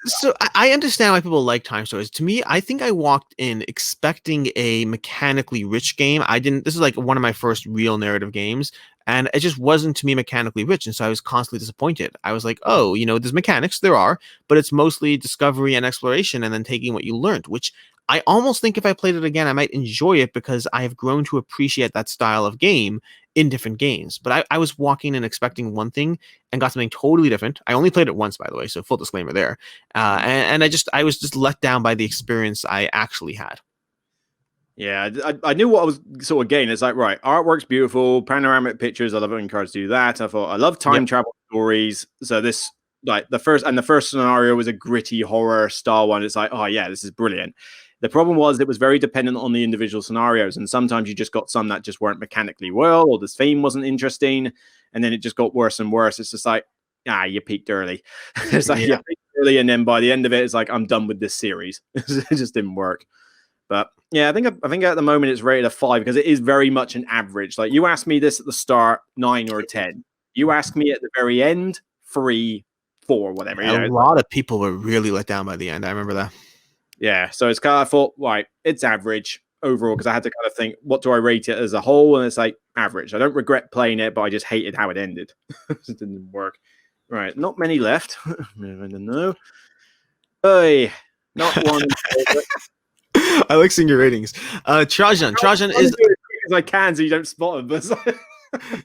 So I understand why people like Time Stories. To me, I think I walked in expecting a mechanically rich game. This is like one of my first real narrative games, and it just wasn't to me mechanically rich, and so I was constantly disappointed. I was like, there's mechanics, there are, but it's mostly discovery and exploration and then taking what you learned, which I almost think if I played it again, I might enjoy it because I have grown to appreciate that style of game in different games. But I was walking and expecting one thing and got something totally different. I only played it once, by the way, so full disclaimer there. And I was just let down by the experience I actually had. Yeah, I knew what I was sort of getting. It's like, right, artwork's beautiful, panoramic pictures. I love it when cards do that. I thought I love time travel stories. So this, like the first scenario was a gritty horror style one. It's like, oh yeah, this is brilliant. The problem was it was very dependent on the individual scenarios, and sometimes you just got some that just weren't mechanically well, or the theme wasn't interesting, and then it just got worse and worse. It's just like, you peaked early. It's like you peaked early, and then by the end of it, it's like I'm done with this series. It just didn't work. But yeah, I think at the moment it's rated a 5 because it is very much an average. Like you asked me this at the start, 9 or a 10. You asked me at the very end, 3, 4, whatever. A lot of people were really let down by the end. I remember that. Yeah, so it's kind of, I thought, right, it's average overall because I had to kind of think, what do I rate it as a whole? And it's like average. I don't regret playing it, but I just hated how it ended. It didn't work. Right, not many left. I don't know. Hey, not one. I like seeing your ratings. Trajan. Trajan is as I can so you don't spot him.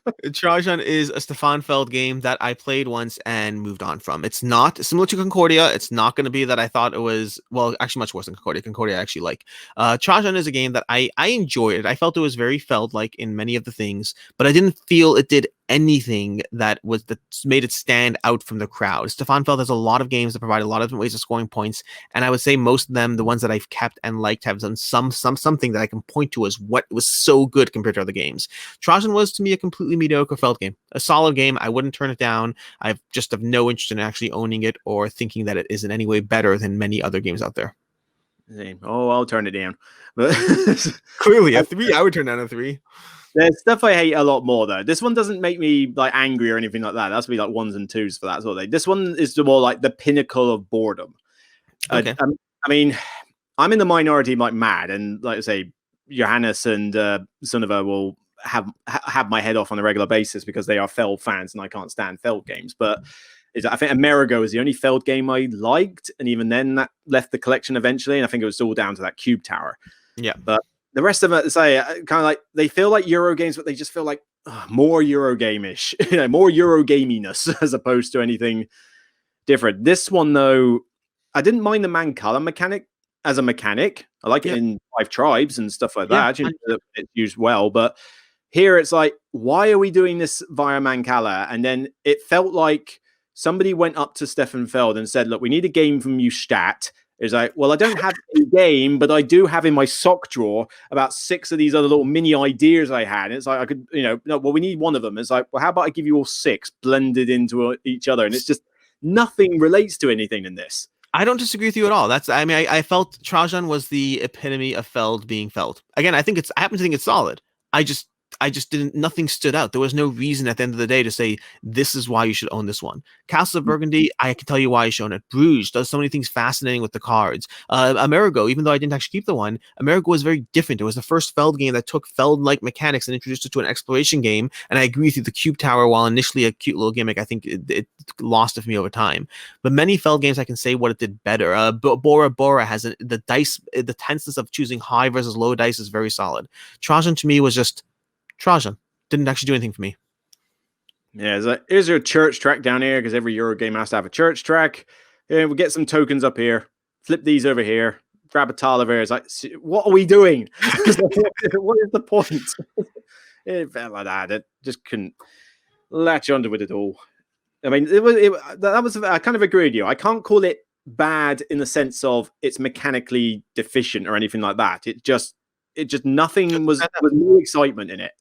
But Trajan is a Stefan Feld game that I played once and moved on from. It's not similar to Concordia. It's not going to be that I thought it was, well, actually much worse than Concordia. Concordia I actually like. Trajan is a game that I enjoyed it. I felt it was very Feld-like in many of the things, but I didn't feel it did anything that made it stand out from the crowd. Stefan Feld has a lot of games that provide a lot of different ways of scoring points, and I would say most of them, the ones that I've kept and liked, have done something that I can point to as what was so good compared to other games. Trajan was to me a completely mediocre Feld game, a solid game. I wouldn't turn it down. I just have no interest in actually owning it or thinking that it is in any way better than many other games out there. Oh, I'll turn it down. Clearly, a 3. I would turn down a 3. There's stuff I hate a lot more though. This one doesn't make me like angry or anything like that. That's be like 1s and 2s for that sort of thing. This one is more like the pinnacle of boredom. Okay. I mean, I'm in the minority like mad, and like I say, Johannes and Sunniva will have my head off on a regular basis because they are Feld fans and I can't stand Feld games. But I think Amerigo is the only Feld game I liked, and even then that left the collection eventually. And I think it was all down to that cube tower. Yeah, but the rest of it, say, kind of like they feel like Euro games, but they just feel like more Euro game-ish, more Euro gaminess as opposed to anything different. This one, though, I didn't mind the man-color mechanic as a mechanic. I like it in 5 Tribes and stuff like that. It's used well, but here it's like, why are we doing this via Mancala? And then it felt like somebody went up to Stefan Feld and said, look, we need a game from you stat. It's like, well, I don't have a game, but I do have in my sock drawer about 6 of these other little mini ideas I had. And it's like, I could, no, well, we need one of them. It's like, well, how about I give you all 6 blended into each other? And it's just nothing relates to anything in this. I don't disagree with you at all. I felt Trajan was the epitome of Feld being Feld. Again, I happen to think it's solid. I just didn't, nothing stood out. There was no reason at the end of the day to say, this is why you should own this one. Castle of Burgundy, I can tell you why you should own it. Bruges does so many things fascinating with the cards. Amerigo, even though I didn't actually keep the one, Amerigo was very different. It was the first Feld game that took Feld-like mechanics and introduced it to an exploration game. And I agree with you, the Cube Tower, while initially a cute little gimmick, I think it lost it for me over time. But many Feld games, I can say what it did better. Bora Bora has the dice, the tenseness of choosing high versus low dice is very solid. Trajan to me was just Trajan. Didn't actually do anything for me. Yeah, is there a church track down here? Because every Euro game has to have a church track. Yeah, we'll get some tokens up here. Flip these over here. Grab a tile over here. It's like, what are we doing? What is the point? It felt like that. It just couldn't latch onto it at all. I mean, that was. I kind of agree with you. I can't call it bad in the sense of it's mechanically deficient or anything like that. It just nothing was no excitement in it.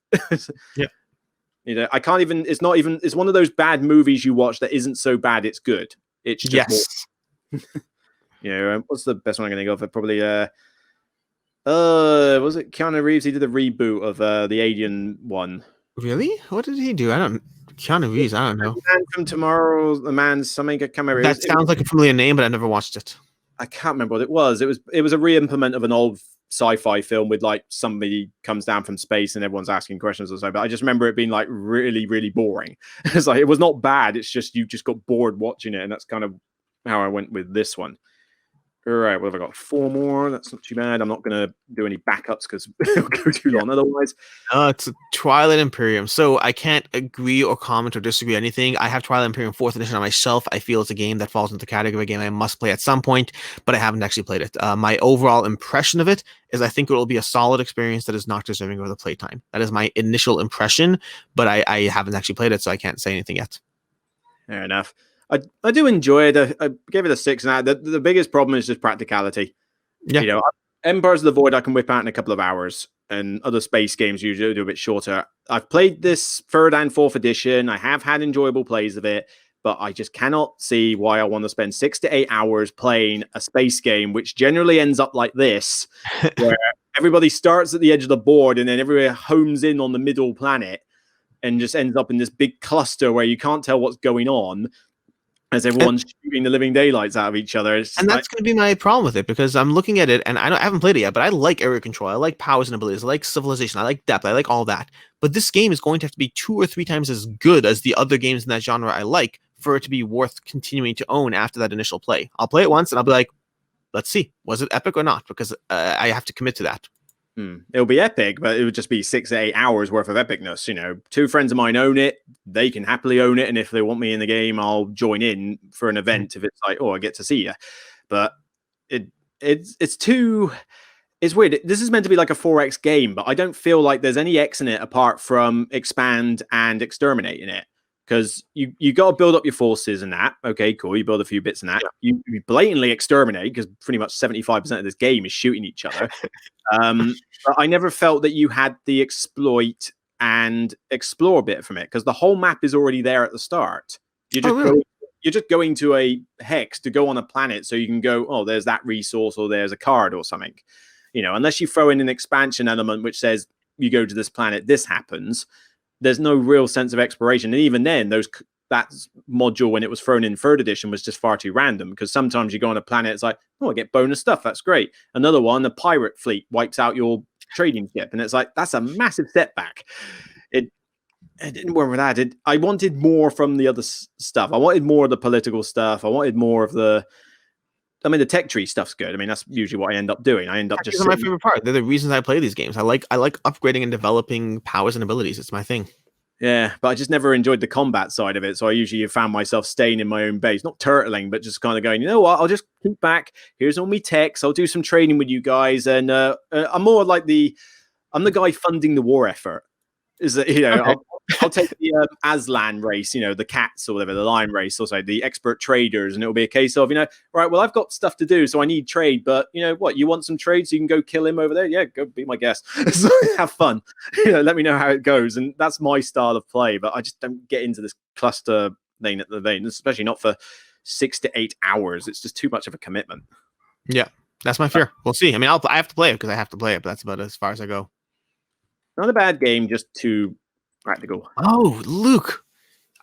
Yeah. I can't even, it's one of those bad movies you watch that isn't so bad it's good. It's just what's the best one I'm gonna go for? Probably was it Keanu Reeves? He did a reboot of the Alien one. Really? What did he do? Keanu Reeves, I don't know. Man from Tomorrow, the man's something. That sounds like a familiar name, but I never watched it. I can't remember what it was. It was a re-implement of an old sci-fi film with like somebody comes down from space and everyone's asking questions or so, but I just remember it being like really, really boring. It's like, it was not bad, it's just you just got bored watching it, and that's kind of how I went with this one. All right, what have I got? 4 more. That's not too bad. I'm not going to do any backups because it'll go too long otherwise. It's Twilight Imperium. So I can't agree or comment or disagree anything. I have Twilight Imperium 4th edition on my shelf. I feel it's a game that falls into the category of a game I must play at some point, but I haven't actually played it. My overall impression of it is I think it will be a solid experience that is not deserving of the playtime. That is my initial impression, but I haven't actually played it, so I can't say anything yet. Fair enough. I do enjoy it. I gave it a 6 now. The biggest problem is just practicality. Yeah. Empires of the Void I can whip out in a couple of hours, and other space games usually do a bit shorter. I've played this 3rd and 4th edition. I have had enjoyable plays of it, but I just cannot see why I want to spend 6 to 8 hours playing a space game, which generally ends up like this, where everybody starts at the edge of the board and then everywhere homes in on the middle planet and just ends up in this big cluster where you can't tell what's going on, as everyone's shooting the living daylights out of each other. And that's going to be my problem with it, because I'm looking at it and I haven't played it yet, but I like area control. I like powers and abilities. I like civilization. I like depth. I like all that. But this game is going to have to be 2 or 3 times as good as the other games in that genre I like for it to be worth continuing to own after that initial play. I'll play it once and I'll be like, let's see, was it epic or not? Because I have to commit to that. It'll be epic, but it would just be 6 to 8 hours worth of epicness. 2 friends of mine own it. They can happily own it. And if they want me in the game, I'll join in for an event if it's like, oh, I get to see you. But it's weird. This is meant to be like a 4X game, but I don't feel like there's any X in it apart from expand and exterminate in it. Because you got to build up your forces and that. Okay, cool. You build a few bits in that. Yeah. You blatantly exterminate because pretty much 75% of this game is shooting each other. But I never felt that you had the exploit and explore bit from it, because the whole map is already there at the start. You're just going to a hex to go on a planet so you can go, oh, there's that resource or there's a card or something. Unless you throw in an expansion element which says you go to this planet, this happens. There's no real sense of exploration. And even then, that module, when it was thrown in 3rd edition, was just far too random, because sometimes you go on a planet, it's like, oh, I get bonus stuff. That's great. Another one, the pirate fleet wipes out your trading ship, and it's like that's a massive setback. It didn't work with that. I wanted more from the other stuff. I wanted more of the political stuff. I wanted more of the. I mean, the tech tree stuff's good. I mean, that's usually what I end up doing. I end up just. These are my favorite part. They're the reasons I play these games. I like upgrading and developing powers and abilities. It's my thing. Yeah, but I just never enjoyed the combat side of it. So I usually found myself staying in my own base, not turtling, but just kind of going, you know what? I'll just keep back. Here's all my techs. I'll do some training with you guys. And I'm more like I'm the guy funding the war effort. Is that, okay. I'll take the Aslan race, the cats or whatever, the lion race, also the expert traders, and it'll be a case of, right, well, I've got stuff to do, so I need trade, but what, you want some trade so you can go kill him over there? Yeah, go be my guest. So have fun. Let me know how it goes. And that's my style of play, but I just don't get into this cluster thing at the vein, especially not for 6 to 8 hours. It's just too much of a commitment. Yeah, that's my fear. We'll see. I mean, I have to play it because I have to play it, but that's about as far as I go. Not a bad game, just too practical. Oh, Luke,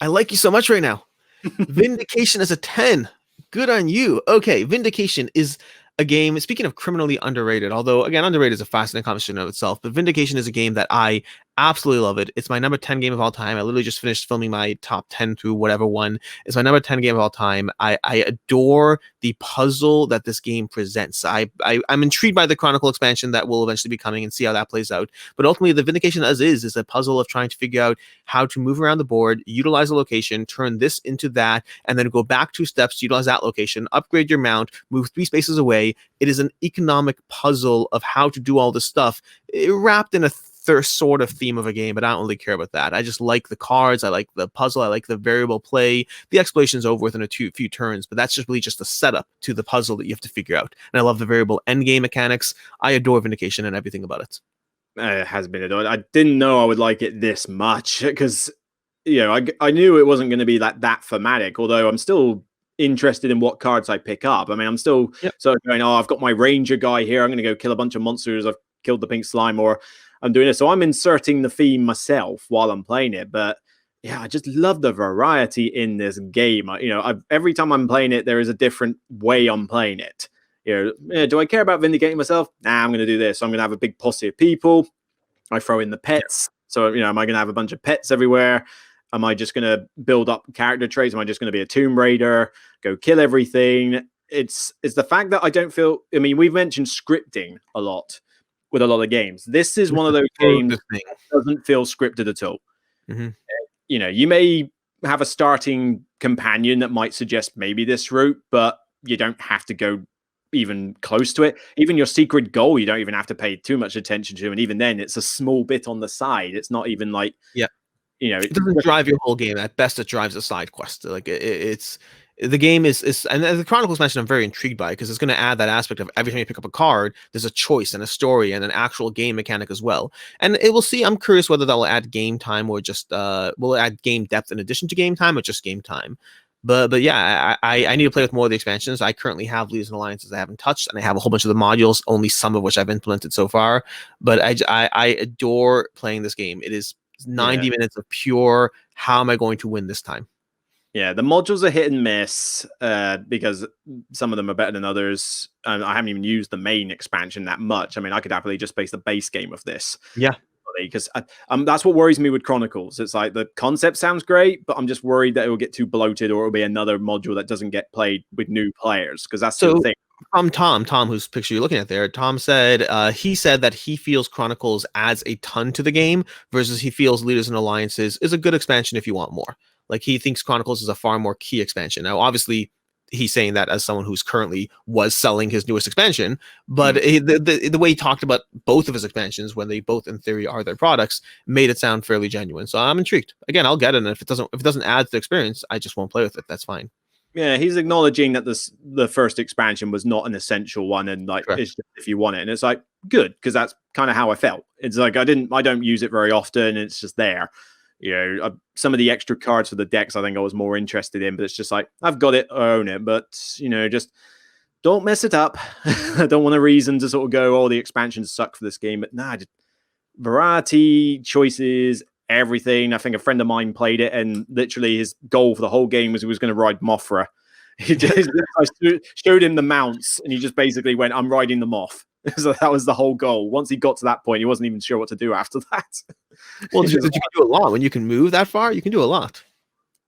I like you so much right now. Vindication is a 10. Good on you. Okay, Vindication is a game, speaking of criminally underrated, although, again, underrated is a fascinating conversation in itself, but Vindication is a game that I absolutely love it. It's my number 10 game of all time. I literally just finished filming my top 10 through whatever one. It's my number 10 game of all time. I adore the puzzle that this game presents. I'm intrigued by the Chronicle expansion that will eventually be coming and see how that plays out. But ultimately, the Vindication as is a puzzle of trying to figure out how to move around the board, utilize a location, turn this into that, and then go back 2 steps to utilize that location, upgrade your mount, move 3 spaces away. It is an economic puzzle of how to do all this stuff, wrapped in a sort of theme of a game, but I don't really care about that. I just like the cards, I like the puzzle, I like the variable play. The exploration's over within a few turns, but that's just really just a setup to the puzzle that you have to figure out. And I love the variable endgame mechanics. I adore Vindication and everything about it. It has been adored. I didn't know I would like it this much because, I knew it wasn't going to be that thematic, although I'm still interested in what cards I pick up. I mean, I'm still sort of going, I've got my ranger guy here. I'm going to go kill a bunch of monsters. I've killed the pink slime, or I'm doing this. So I'm inserting the theme myself while I'm playing it. But yeah, I just love the variety in this game. Every time I'm playing it, there is a different way I'm playing it. Do I care about vindicating myself? Nah, I'm going to do this. I'm going to have a big posse of people. I throw in the pets. So, am I going to have a bunch of pets everywhere? Am I just going to build up character traits? Am I just going to be a Tomb Raider, go kill everything? It's the fact that I don't feel... I mean, we've mentioned scripting a lot with a lot of games. This is one of those games that doesn't feel scripted at all. Mm-hmm. You may have a starting companion that might suggest maybe this route, but you don't have to go even close to it. Even your secret goal, you don't even have to pay too much attention to. And even then, it's a small bit on the side. It's not even like... it doesn't drive your whole game. At best, it drives a side quest. Like it's the game is and the Chronicles mentioned, I'm very intrigued by, because it's going to add that aspect of every time you pick up a card, there's a choice and a story and an actual game mechanic as well. And it will see. I'm curious whether that will add game time or just will add game depth in addition to game time, or just game time. But yeah, I need to play with more of the expansions. I currently have Leaders and Alliances I haven't touched, and I have a whole bunch of the modules, only some of which I've implemented so far. But I adore playing this game. It is 90 minutes of pure, how am I going to win this time? Yeah, the modules are hit and miss because some of them are better than others. And I haven't even used the main expansion that much. I mean, I could happily just base the base game of this. Yeah. Because that's what worries me with Chronicles. It's like the concept sounds great, but I'm just worried that it will get too bloated, or it'll be another module that doesn't get played with new players, because that's the thing. Tom, whose picture you're looking at there, Tom said he said that he feels Chronicles adds a ton to the game, versus he feels Leaders and Alliances is a good expansion if you want more. Like, he thinks Chronicles is a far more key expansion. Now, obviously, he's saying that as someone who's currently was selling his newest expansion, but the way he talked about both of his expansions, when they both in theory are their products, made it sound fairly genuine. So I'm intrigued. Again, I'll get it, and if it doesn't add to the experience, I just won't play with it. That's fine. Yeah, he's acknowledging that the first expansion was not an essential one, and like it's just if you want it, and it's like good, because that's kind of how I felt. It's like I don't use it very often. It's just there. Some of the extra cards for the decks, I think I was more interested in, but it's just like, I've got it, I own it, but, just don't mess it up. I don't want a reason to sort of go, the expansions suck for this game, but just variety, choices, everything. I think a friend of mine played it, and literally his goal for the whole game was he was going to ride Mothra. I showed him the mounts, and he just basically went, I'm riding the Moth. So that was the whole goal. Once he got to that point, he wasn't even sure what to do after that. Well, you can do a lot. When you can move that far, you can do a lot.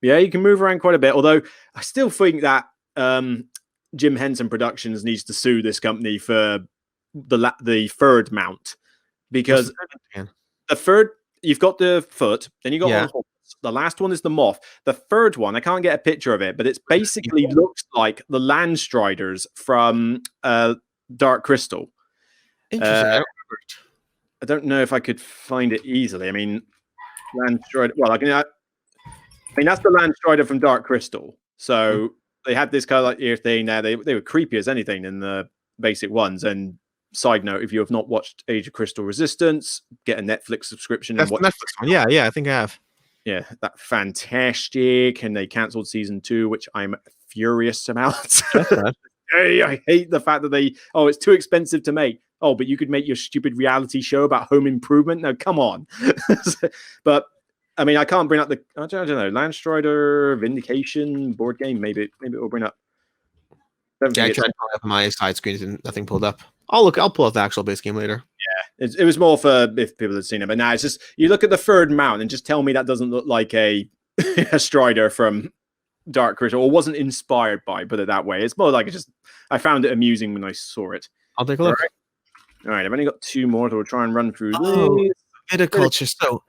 Yeah, you can move around quite a bit. Although I still think that Jim Henson Productions needs to sue this company for the third mount, because the third, you've got the foot, then you got one horse. The last one is the moth. The third one, I can't get a picture of it, but it's basically looks like the Landstriders from Dark Crystal. Interesting. I don't know if I could find it easily. I mean, Landstrider. Well, I mean, that's the Landstrider from Dark Crystal. So they had this kind of like ear thing there. They were creepy as anything in the basic ones. And side note, if you have not watched Age of Crystal Resistance, get a Netflix subscription. That's and watch Netflix one. Yeah, I think I have. Yeah, that fantastic. And they cancelled season 2, which I'm furious about. I hate the fact that it's too expensive to make. Oh, but you could make your stupid reality show about home improvement. No, come on. But I mean, I can't bring up I don't know, Landstrider, Vindication, board game. Maybe it will bring up. I tried pulling up my side screens and nothing pulled up. I'll pull up the actual base game later. Yeah, it was more for if people had seen it, but now it's just you look at the third mount and just tell me that doesn't look like a Strider from Dark Crystal, or wasn't inspired by. Put it that way. It's more like I found it amusing when I saw it. I'll take a look. All right, I've only got 2 more, so we'll try and run through. Viticulture. So,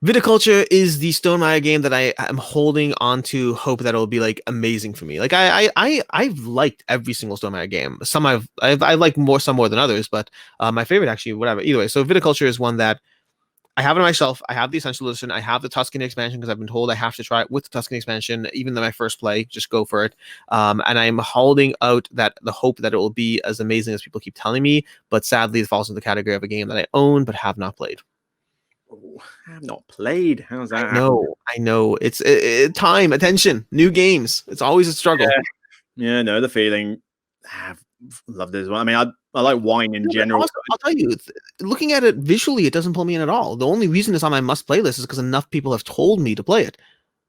Viticulture is the Stonemaier game that I am holding on to hope that it will be like amazing for me. Like I've liked every single Stonemaier game. Some I like more, some more than others, but my favorite actually, whatever. Either way, so Viticulture is one that I have it on my shelf. I have the Essential Edition. I have the Tuscany expansion because I've been told I have to try it with the Tuscany expansion. Even though my first play, just go for it. And I'm holding out the hope that it will be as amazing as people keep telling me. But sadly, it falls into the category of a game that I own but have not played. Oh, I have not played. How's that? I know. It's time, attention, new games. It's always a struggle. Yeah, no, the feeling. I've loved it as well. I mean, I like wine in general. Also, I'll tell you, looking at it visually, it doesn't pull me in at all. The only reason it's on my must play list is because enough people have told me to play it.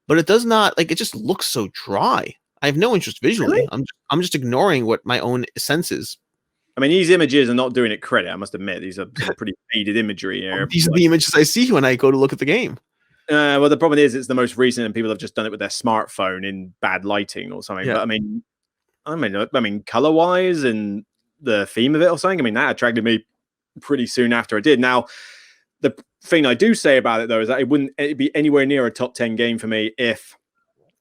But it does not, it just looks so dry. I have no interest visually. Really? I'm just ignoring what my own senses. I mean, these images are not doing it credit. I must admit, these are some pretty faded imagery here. These are the images I see when I go to look at the game. Well, the problem is it's the most recent, and people have just done it with their smartphone in bad lighting or something. Yeah. But I mean, color-wise and the theme of it or something. I mean, that attracted me pretty soon after I did. Now, the thing I do say about it though is that it'd be anywhere near a top 10 game for me if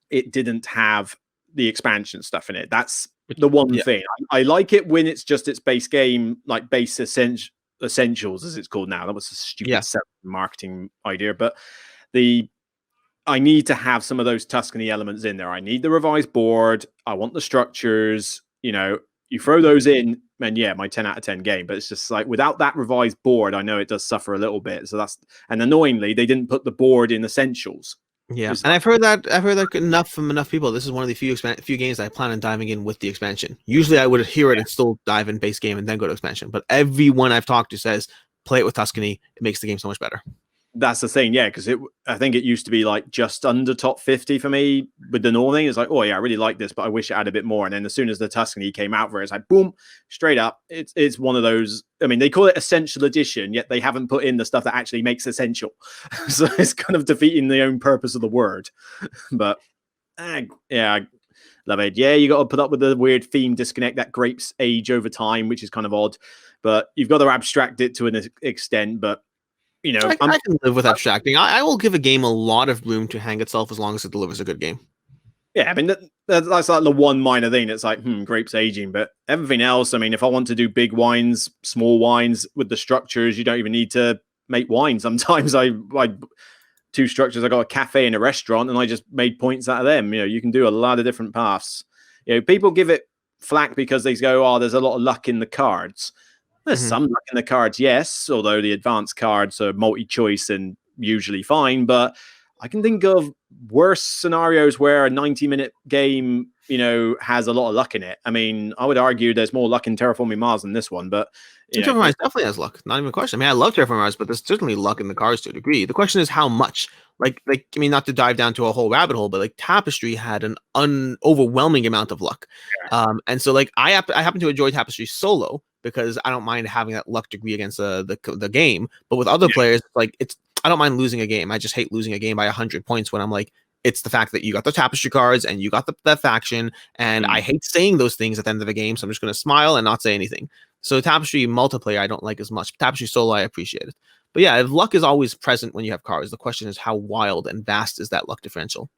it didn't have the expansion stuff in it. That's the one thing. I like it when it's just its base game, like base essentials as it's called now. That was a stupid marketing idea, but I need to have some of those Tuscany elements in there. I need the revised board. I want the structures. You throw those in, and my 10 out of 10 game. But it's just like without that revised board, I know it does suffer a little bit. So and annoyingly, they didn't put the board in essentials. Yeah, and I've heard that enough from enough people. This is one of the few games I plan on diving in with the expansion. Usually, I would hear it and still dive in base game and then go to expansion. But everyone I've talked to says play it with Tuscany. It makes the game so much better. That's the thing, because I think it used to be like just under top 50 for me with the normal thing. It's like, oh yeah, I really like this, but I wish it had a bit more. And then as soon as the Tuscany came out for it, it's like boom, straight up. It's one of those. I mean, they call it Essential Edition, yet they haven't put in the stuff that actually makes essential. So it's kind of defeating the own purpose of the word. But I love it. Yeah, you got to put up with the weird theme disconnect that grapes age over time, which is kind of odd. But you've got to abstract it to an extent. But I can live with abstracting. I will give a game a lot of room to hang itself as long as it delivers a good game. Yeah, I mean, that's like the one minor thing. It's like, grapes aging. But everything else, I mean, if I want to do big wines, small wines with the structures, you don't even need to make wine. Sometimes I 2 structures. I got a cafe and a restaurant, and I just made points out of them. You can do a lot of different paths. People give it flack because they go, oh, there's a lot of luck in the cards. There's some luck in the cards, yes, although the advanced cards are multi-choice and usually fine. But I can think of worse scenarios where a 90-minute game, has a lot of luck in it. I mean, I would argue there's more luck in Terraforming Mars than this one, but Terraforming Mars definitely has luck. Not even a question. I mean, I love Terraforming Mars, but there's certainly luck in the cards to a degree. The question is how much. Like, I mean, not to dive down to a whole rabbit hole, but like Tapestry had an overwhelming amount of luck. And so like I happen to enjoy Tapestry solo because I don't mind having that luck degree against the game. But with other players, like I don't mind losing a game. I just hate losing a game by 100 points when I'm like, it's the fact that you got the Tapestry cards and you got that faction, and I hate saying those things at the end of the game, so I'm just going to smile and not say anything. So Tapestry multiplayer I don't like as much. Tapestry solo I appreciate it. But yeah, luck is always present when you have cards. The question is how wild and vast is that luck differential?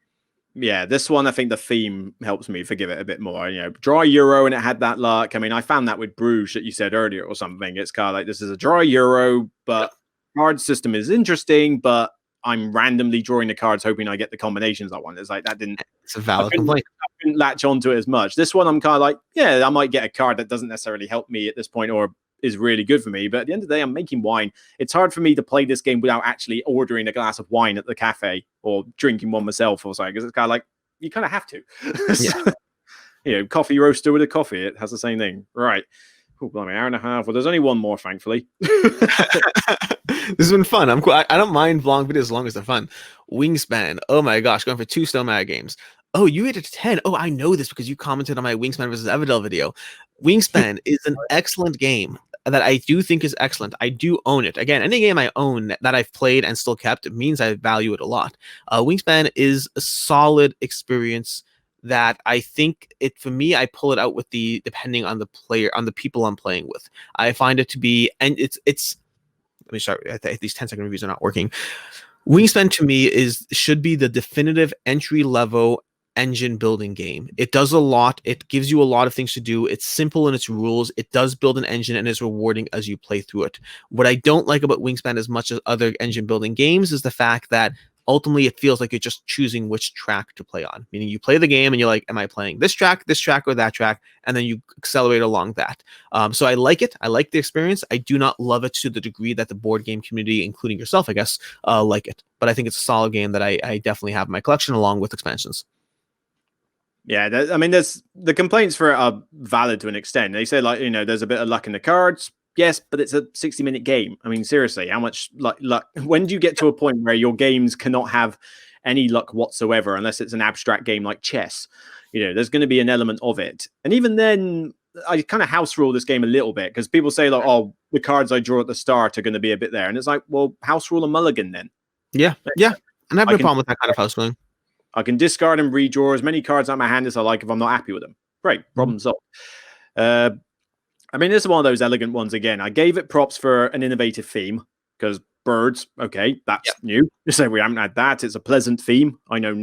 Yeah, this one, I think the theme helps me forgive it a bit more. Dry Euro, and it had that luck. I mean, I found that with Bruges that you said earlier or something. It's kind of like, this is a dry Euro, but card system is interesting, but I'm randomly drawing the cards hoping I get the combinations I want. It's like, that didn't... It's a valid complaint. I couldn't latch onto it as much. This one, I'm kind of like, yeah, I might get a card that doesn't necessarily help me at this point or is really good for me. But at the end of the day, I'm making wine. It's hard for me to play this game without actually ordering a glass of wine at the cafe or drinking one myself or something. Because it's kind of like, you kind of have to. So, coffee roaster with a coffee. It has the same thing. Right. Oh, blimey, hour and a half. Well, there's only one more, thankfully. This has been fun. I'm cool. I don't mind long videos as long as they're fun. Wingspan. Oh my gosh, going for 2 Stone Mag games. Oh, you rated 10. Oh, I know this because you commented on my Wingspan versus Everdell video. Wingspan is an excellent game that I do think is excellent. I do own it. Again, any game I own that I've played and still kept, it means I value it a lot. Wingspan is a solid experience that I think for me, I pull it out with depending on the player, on the people I'm playing with. I find it to be, and it's, let me start, these 10-second reviews are not working. Wingspan to me should be the definitive entry level engine building game. It does a lot. It gives you a lot of things to do. It's simple in its rules. It does build an engine and is rewarding as you play through it. What I don't like about Wingspan as much as other engine building games is the fact that ultimately it feels like you're just choosing which track to play on, meaning you play the game and you're like, am I playing this track, or that track? And then you accelerate along that. So I like it. I like the experience. I do not love it to the degree that the board game community, including yourself, I guess, like it. But I think it's a solid game that I definitely have in my collection along with expansions. Yeah, I mean, the complaints for it are valid to an extent. They say, like, there's a bit of luck in the cards. Yes, but it's a 60-minute game. I mean, seriously, how much luck? When do you get to a point where your games cannot have any luck whatsoever, unless it's an abstract game like chess? There's going to be an element of it. And even then, I kind of house rule this game a little bit because people say, like, oh, the cards I draw at the start are going to be a bit there. And it's like, well, house rule a mulligan then. Yeah. And I have no problem with that kind of house ruling. I can discard and redraw as many cards out of my hand as I like if I'm not happy with them. Great, problem solved. I mean, this is one of those elegant ones again. I gave it props for an innovative theme because birds, okay, that's new. So we haven't had that. It's a pleasant theme. I know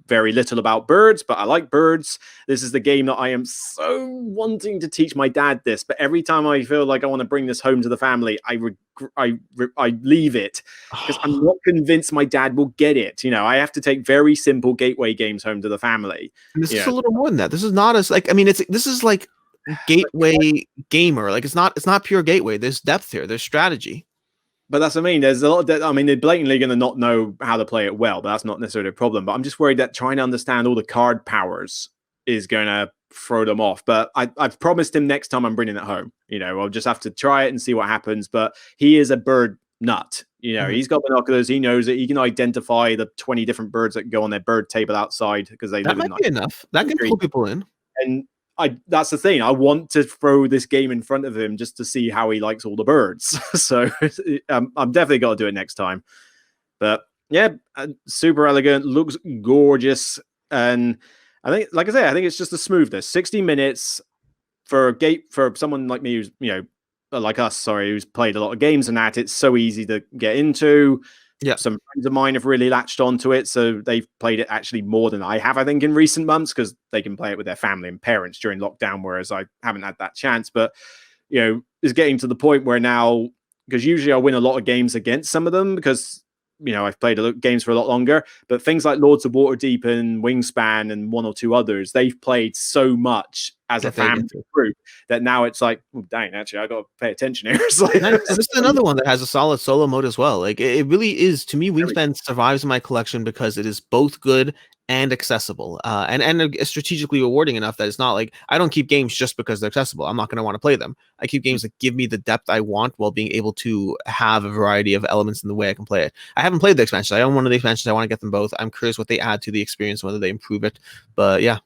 very little about birds, but I like birds. This is the game that I am so wanting to teach my dad this, but every time I feel like I want to bring this home to the family, I leave it because I'm not convinced my dad will get it. I have to take very simple gateway games home to the family. And this is a little more than that. This is not as like, I mean, this is like gateway gamer. Like it's not pure gateway. There's depth here. There's strategy. But that's what I mean. There's a lot of I mean, they're blatantly going to not know how to play it well, but that's not necessarily a problem. But I'm just worried that trying to understand all the card powers is going to throw them off. But I've promised him next time I'm bringing it home. I'll just have to try it and see what happens. But he is a bird nut. He's got binoculars. He knows it. He can identify the 20 different birds that go on their bird table outside because they live in. That might be enough. That can pull people in. And that's the thing. I want to throw this game in front of him just to see how he likes all the birds. So I'm definitely got to do it next time. But yeah, super elegant, looks gorgeous. And I think, like I say, I think it's just the smoothness. 60 minutes for someone like me who's, like us, who's played a lot of games and that, it's so easy to get into. Yeah, some friends of mine have really latched onto it, so they've played it actually more than I have, I think, in recent months because they can play it with their family and parents during lockdown, whereas I haven't had that chance. But it's getting to the point where now, because usually I win a lot of games against some of them because I've played games for a lot longer, but things like Lords of Waterdeep and Wingspan and one or two others, they've played so much as a family group that now it's like, oh, dang, actually, I got to pay attention here. And this is another one that has a solid solo mode as well. Like it really is, to me, Wingspan survives in my collection because it is both good and accessible, and strategically rewarding enough that it's not like I don't keep games just because they're accessible. I'm not going to want to play them. I keep games that give me the depth I want while being able to have a variety of elements in the way I can play it. I haven't played the expansion. I own one of the expansions. I want to get them both. I'm curious what they add to the experience, whether they improve it. But yeah.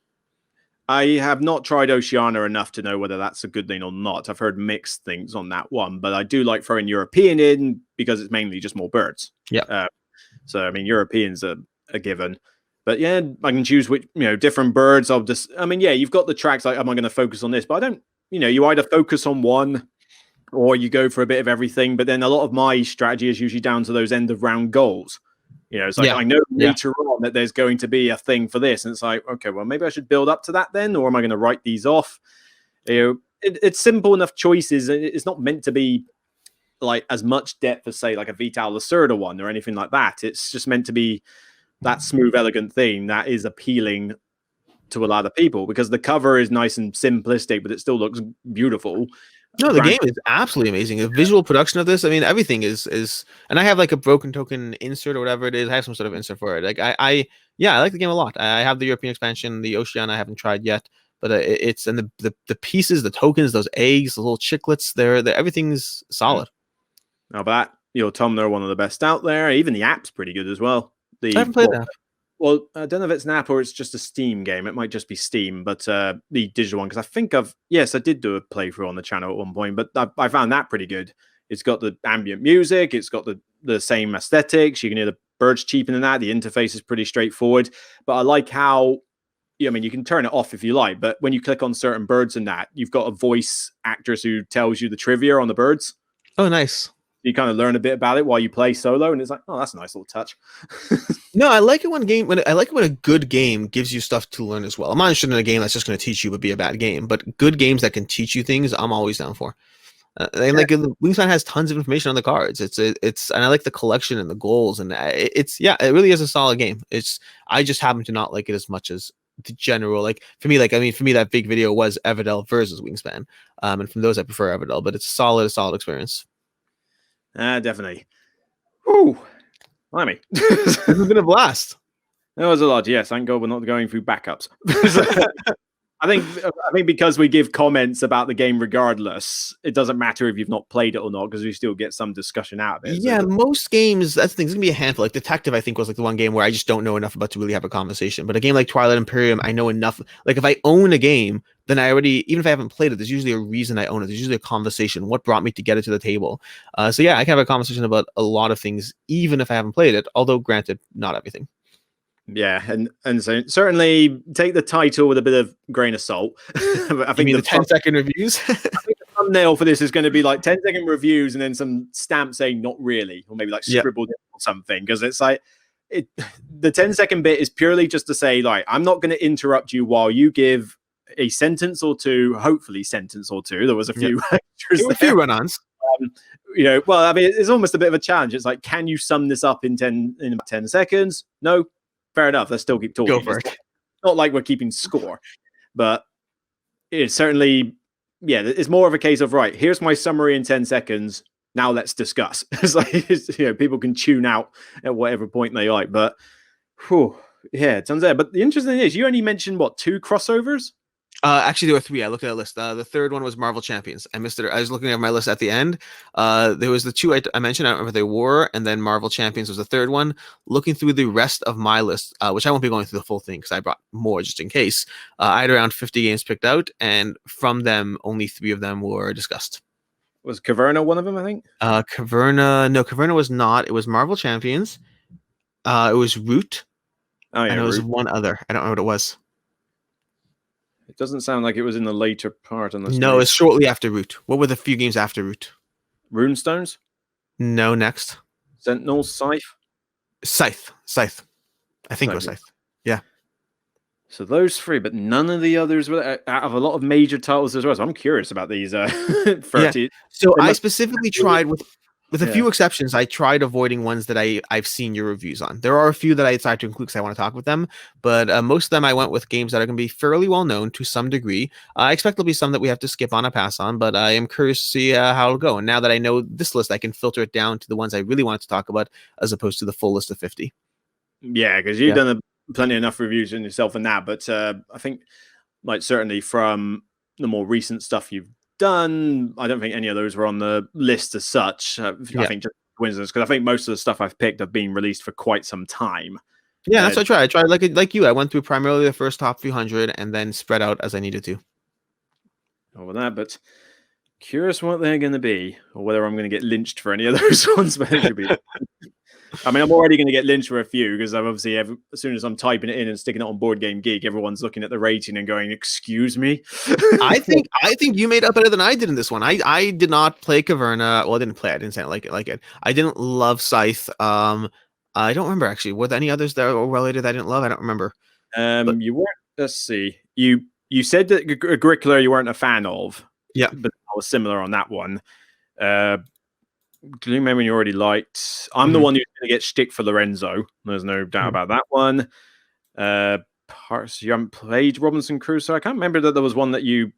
I have not tried Oceania enough to know whether that's a good thing or not. I've heard mixed things on that one, but I do like throwing European in because it's mainly just more birds. Yeah. So, I mean, Europeans are a given. But yeah, I can choose which, different birds. You've got the tracks like, am I going to focus on this? But I don't, you either focus on one or you go for a bit of everything. But then a lot of my strategy is usually down to those end of round goals. It's like, I know later on that there's going to be a thing for this. And it's like, okay, well, maybe I should build up to that then, or am I going to write these off? It's simple enough choices. It's not meant to be like as much depth as, say, like a Vital Lacerda one or anything like that. It's just meant to be that smooth, elegant thing that is appealing to a lot of people because the cover is nice and simplistic, but it still looks beautiful. No, the game is absolutely amazing. The visual production of this, I mean, everything is, and I have like a broken token insert or whatever it is. I have some sort of insert for it. Like I like the game a lot. I have the European expansion, the Oceania I haven't tried yet, but it's and the pieces, the tokens, those eggs, the little chiclets, they're everything's solid. Now, but Tom, they're one of the best out there. Even the app's pretty good as well. I haven't played that. Well, I don't know if it's an app or it's just a Steam game. It might just be Steam, but the digital one, because I think I did do a playthrough on the channel at one point, but I found that pretty good. It's got the ambient music. It's got the same aesthetics. You can hear the birds cheeping and that. The interface is pretty straightforward, but I like how, you can turn it off if you like, but when you click on certain birds and that, you've got a voice actress who tells you the trivia on the birds. Oh, nice. You kind of learn a bit about it while you play solo, and it's like, oh, that's a nice little touch. No, I like it when a good game gives you stuff to learn as well. I'm not interested in a game that's just going to teach you but be a bad game, but good games that can teach you things, I'm always down for. And like Wingspan has tons of information on the cards. It's and I like the collection and the goals, and it really is a solid game. I just happen to not like it as much as the general. Like for me, that big video was Everdell versus Wingspan, and from those I prefer Everdell, but it's a solid experience. Definitely. Ooh, blimey. This has been a blast. That was a lot. Yes, thank God we're not going through backups. I think because we give comments about the game regardless, it doesn't matter if you've not played it or not because we still get some discussion out of it. Yeah, most games, that's the thing. It's gonna be a handful. Like Detective, I think was like the one game where I just don't know enough about to really have a conversation. But a game like Twilight Imperium, I know enough. Like if I own a game, then even if I haven't played it, there's usually a reason I own it. There's usually a conversation. What brought me to get it to the table? So yeah, I can have a conversation about a lot of things, even if I haven't played it. Although, granted, not everything. Yeah, and so certainly take the title with a bit of grain of salt. I think the 10-second reviews. I think the thumbnail for this is going to be like 10-second reviews and then some stamp saying "not really" or maybe like scribbled or something, because it's like the 10-second bit is purely just to say like I'm not going to interrupt you while you give a sentence or two, hopefully sentence or two. There was a few, there were a few run-ons. Well, I mean, it's almost a bit of a challenge. It's like, can you sum this up in about 10 seconds? No. Fair enough. Let's still keep talking. Go for it. Not like we're keeping score, but it's certainly, it's more of a case of, right, here's my summary in 10 seconds. Now let's discuss. It's like, people can tune out at whatever point they like, but it's on there. But the interesting thing is, you only mentioned 2 crossovers? Actually, there were 3. I looked at a list. The third one was Marvel Champions. I missed it. I was looking at my list at the end. There was the 2 I mentioned. I don't remember what they were. And then Marvel Champions was the third one. Looking through the rest of my list, which I won't be going through the full thing because I brought more just in case. I had around 50 games picked out. And from them, only 3 of them were discussed. Was Caverna one of them, I think? Caverna was not. It was Marvel Champions. It was Root. Oh, yeah. And it was one other. I don't know what it was. It doesn't sound like it was in the later part. No, it's shortly after Root. What were the few games after Root? Rune Stones? No, next. Sentinels, Scythe? Scythe. I think it was Scythe. Yeah. So those 3, but none of the others were out of a lot of major titles as well. So I'm curious about these 30. Yeah. So I specifically tried with With a few exceptions, I tried avoiding ones that I've seen your reviews on. There are a few that I decided to include because I want to talk with them, but most of them I went with games that are going to be fairly well known to some degree. I expect there'll be some that we have to skip on or pass on, but I am curious to see how it'll go. And now that I know this list, I can filter it down to the ones I really want to talk about, as opposed to the full list of 50. Yeah, because you've done plenty enough reviews on yourself in that, but I think, like, certainly from the more recent stuff you've done, I don't think any of those were on the list as such. I think just coincidence, because I think most of the stuff I've picked have been released for quite some time. Yeah, that's what I tried. I tried like you. I went through primarily the first top 300 and then spread out as I needed to. Over that, but curious what they're going to be, or whether I'm going to get lynched for any of those ones. But it should be. I mean, I'm already going to get lynched for a few because I'm obviously as soon as I'm typing it in and sticking it on Board Game Geek, everyone's looking at the rating and going, "Excuse me." I think you made up better than I did in this one. I did not play Caverna. Well, I didn't play. I didn't say I like it. I didn't love Scythe. I don't remember actually. Were there any others that were related that I didn't love? I don't remember. You weren't. Let's see. You said that Agricola you weren't a fan of. Yeah, but I was similar on that one. Gloomhaven you already liked. I'm the one who's going to get shtick for Lorenzo. There's no doubt about that one. Parts you haven't played Robinson Crusoe. I can't remember that there was one that you,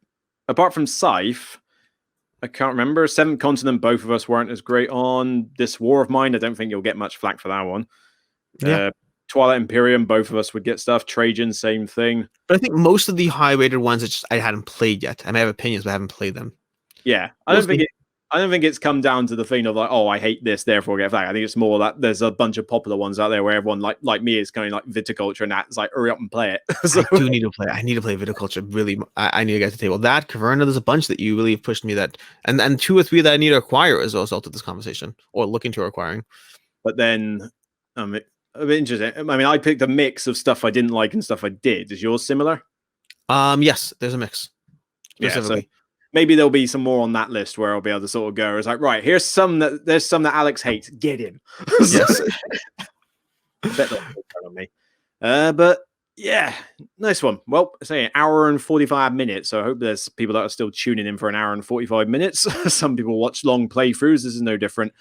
apart from Scythe, I can't remember. Seventh Continent, both of us weren't as great on. This War of Mine, I don't think you'll get much flack for that one. Yeah. Twilight Imperium, both of us would get stuff. Trajan, same thing. But I think most of the high-rated ones I hadn't played yet. I may have opinions, but I haven't played them. Yeah, I don't think it's come down to the thing of like, oh, I hate this, therefore get flagged. I think it's more that there's a bunch of popular ones out there where everyone like me is going like Viticulture and that's like, hurry up and play it. So, I do need to play. I need to play Viticulture. Really, I need to get to the table. That Caverna, there's a bunch that you really pushed me that, and 2 or 3 that I need to acquire as a result of this conversation or looking to acquiring. But then, a bit interesting. I mean, I picked a mix of stuff I didn't like and stuff I did. Is yours similar? Yes, there's a mix. Yeah, so maybe there'll be some more on that list where I'll be able to sort of go. It's like, right, there's some that Alex hates. Get him. Yes. Bet not on me. But yeah, nice one. Well, say an hour and 45 minutes. So I hope there's people that are still tuning in for an hour and 45 minutes. Some people watch long playthroughs. This is no different.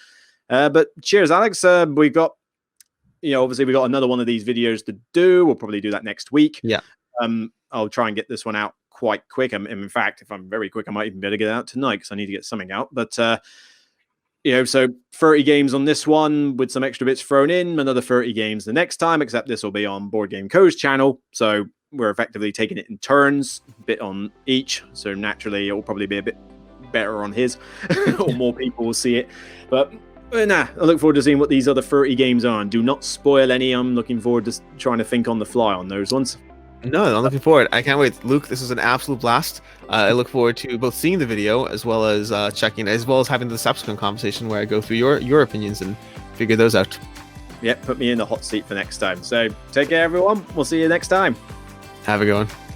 But cheers, Alex. We've got, obviously we got another one of these videos to do. We'll probably do that next week. Yeah. I'll try and get this one out quite quick. In fact, if I'm very quick, I might even be able to get it out tonight because I need to get something out. But so 30 games on this one with some extra bits thrown in, another 30 games the next time, except this will be on BoardGameCo's channel. So we're effectively taking it in turns, a bit on each. So naturally, it will probably be a bit better on his, or more people will see it. But I look forward to seeing what these other 30 games are. And do not spoil any. I'm looking forward to trying to think on the fly on those ones. No, I'm looking forward. I can't wait. Luke, this is an absolute blast. I look forward to both seeing the video as well as checking, as well as having the subsequent conversation where I go through your opinions and figure those out. Yep, put me in the hot seat for next time. So take care, everyone. We'll see you next time. Have a good one.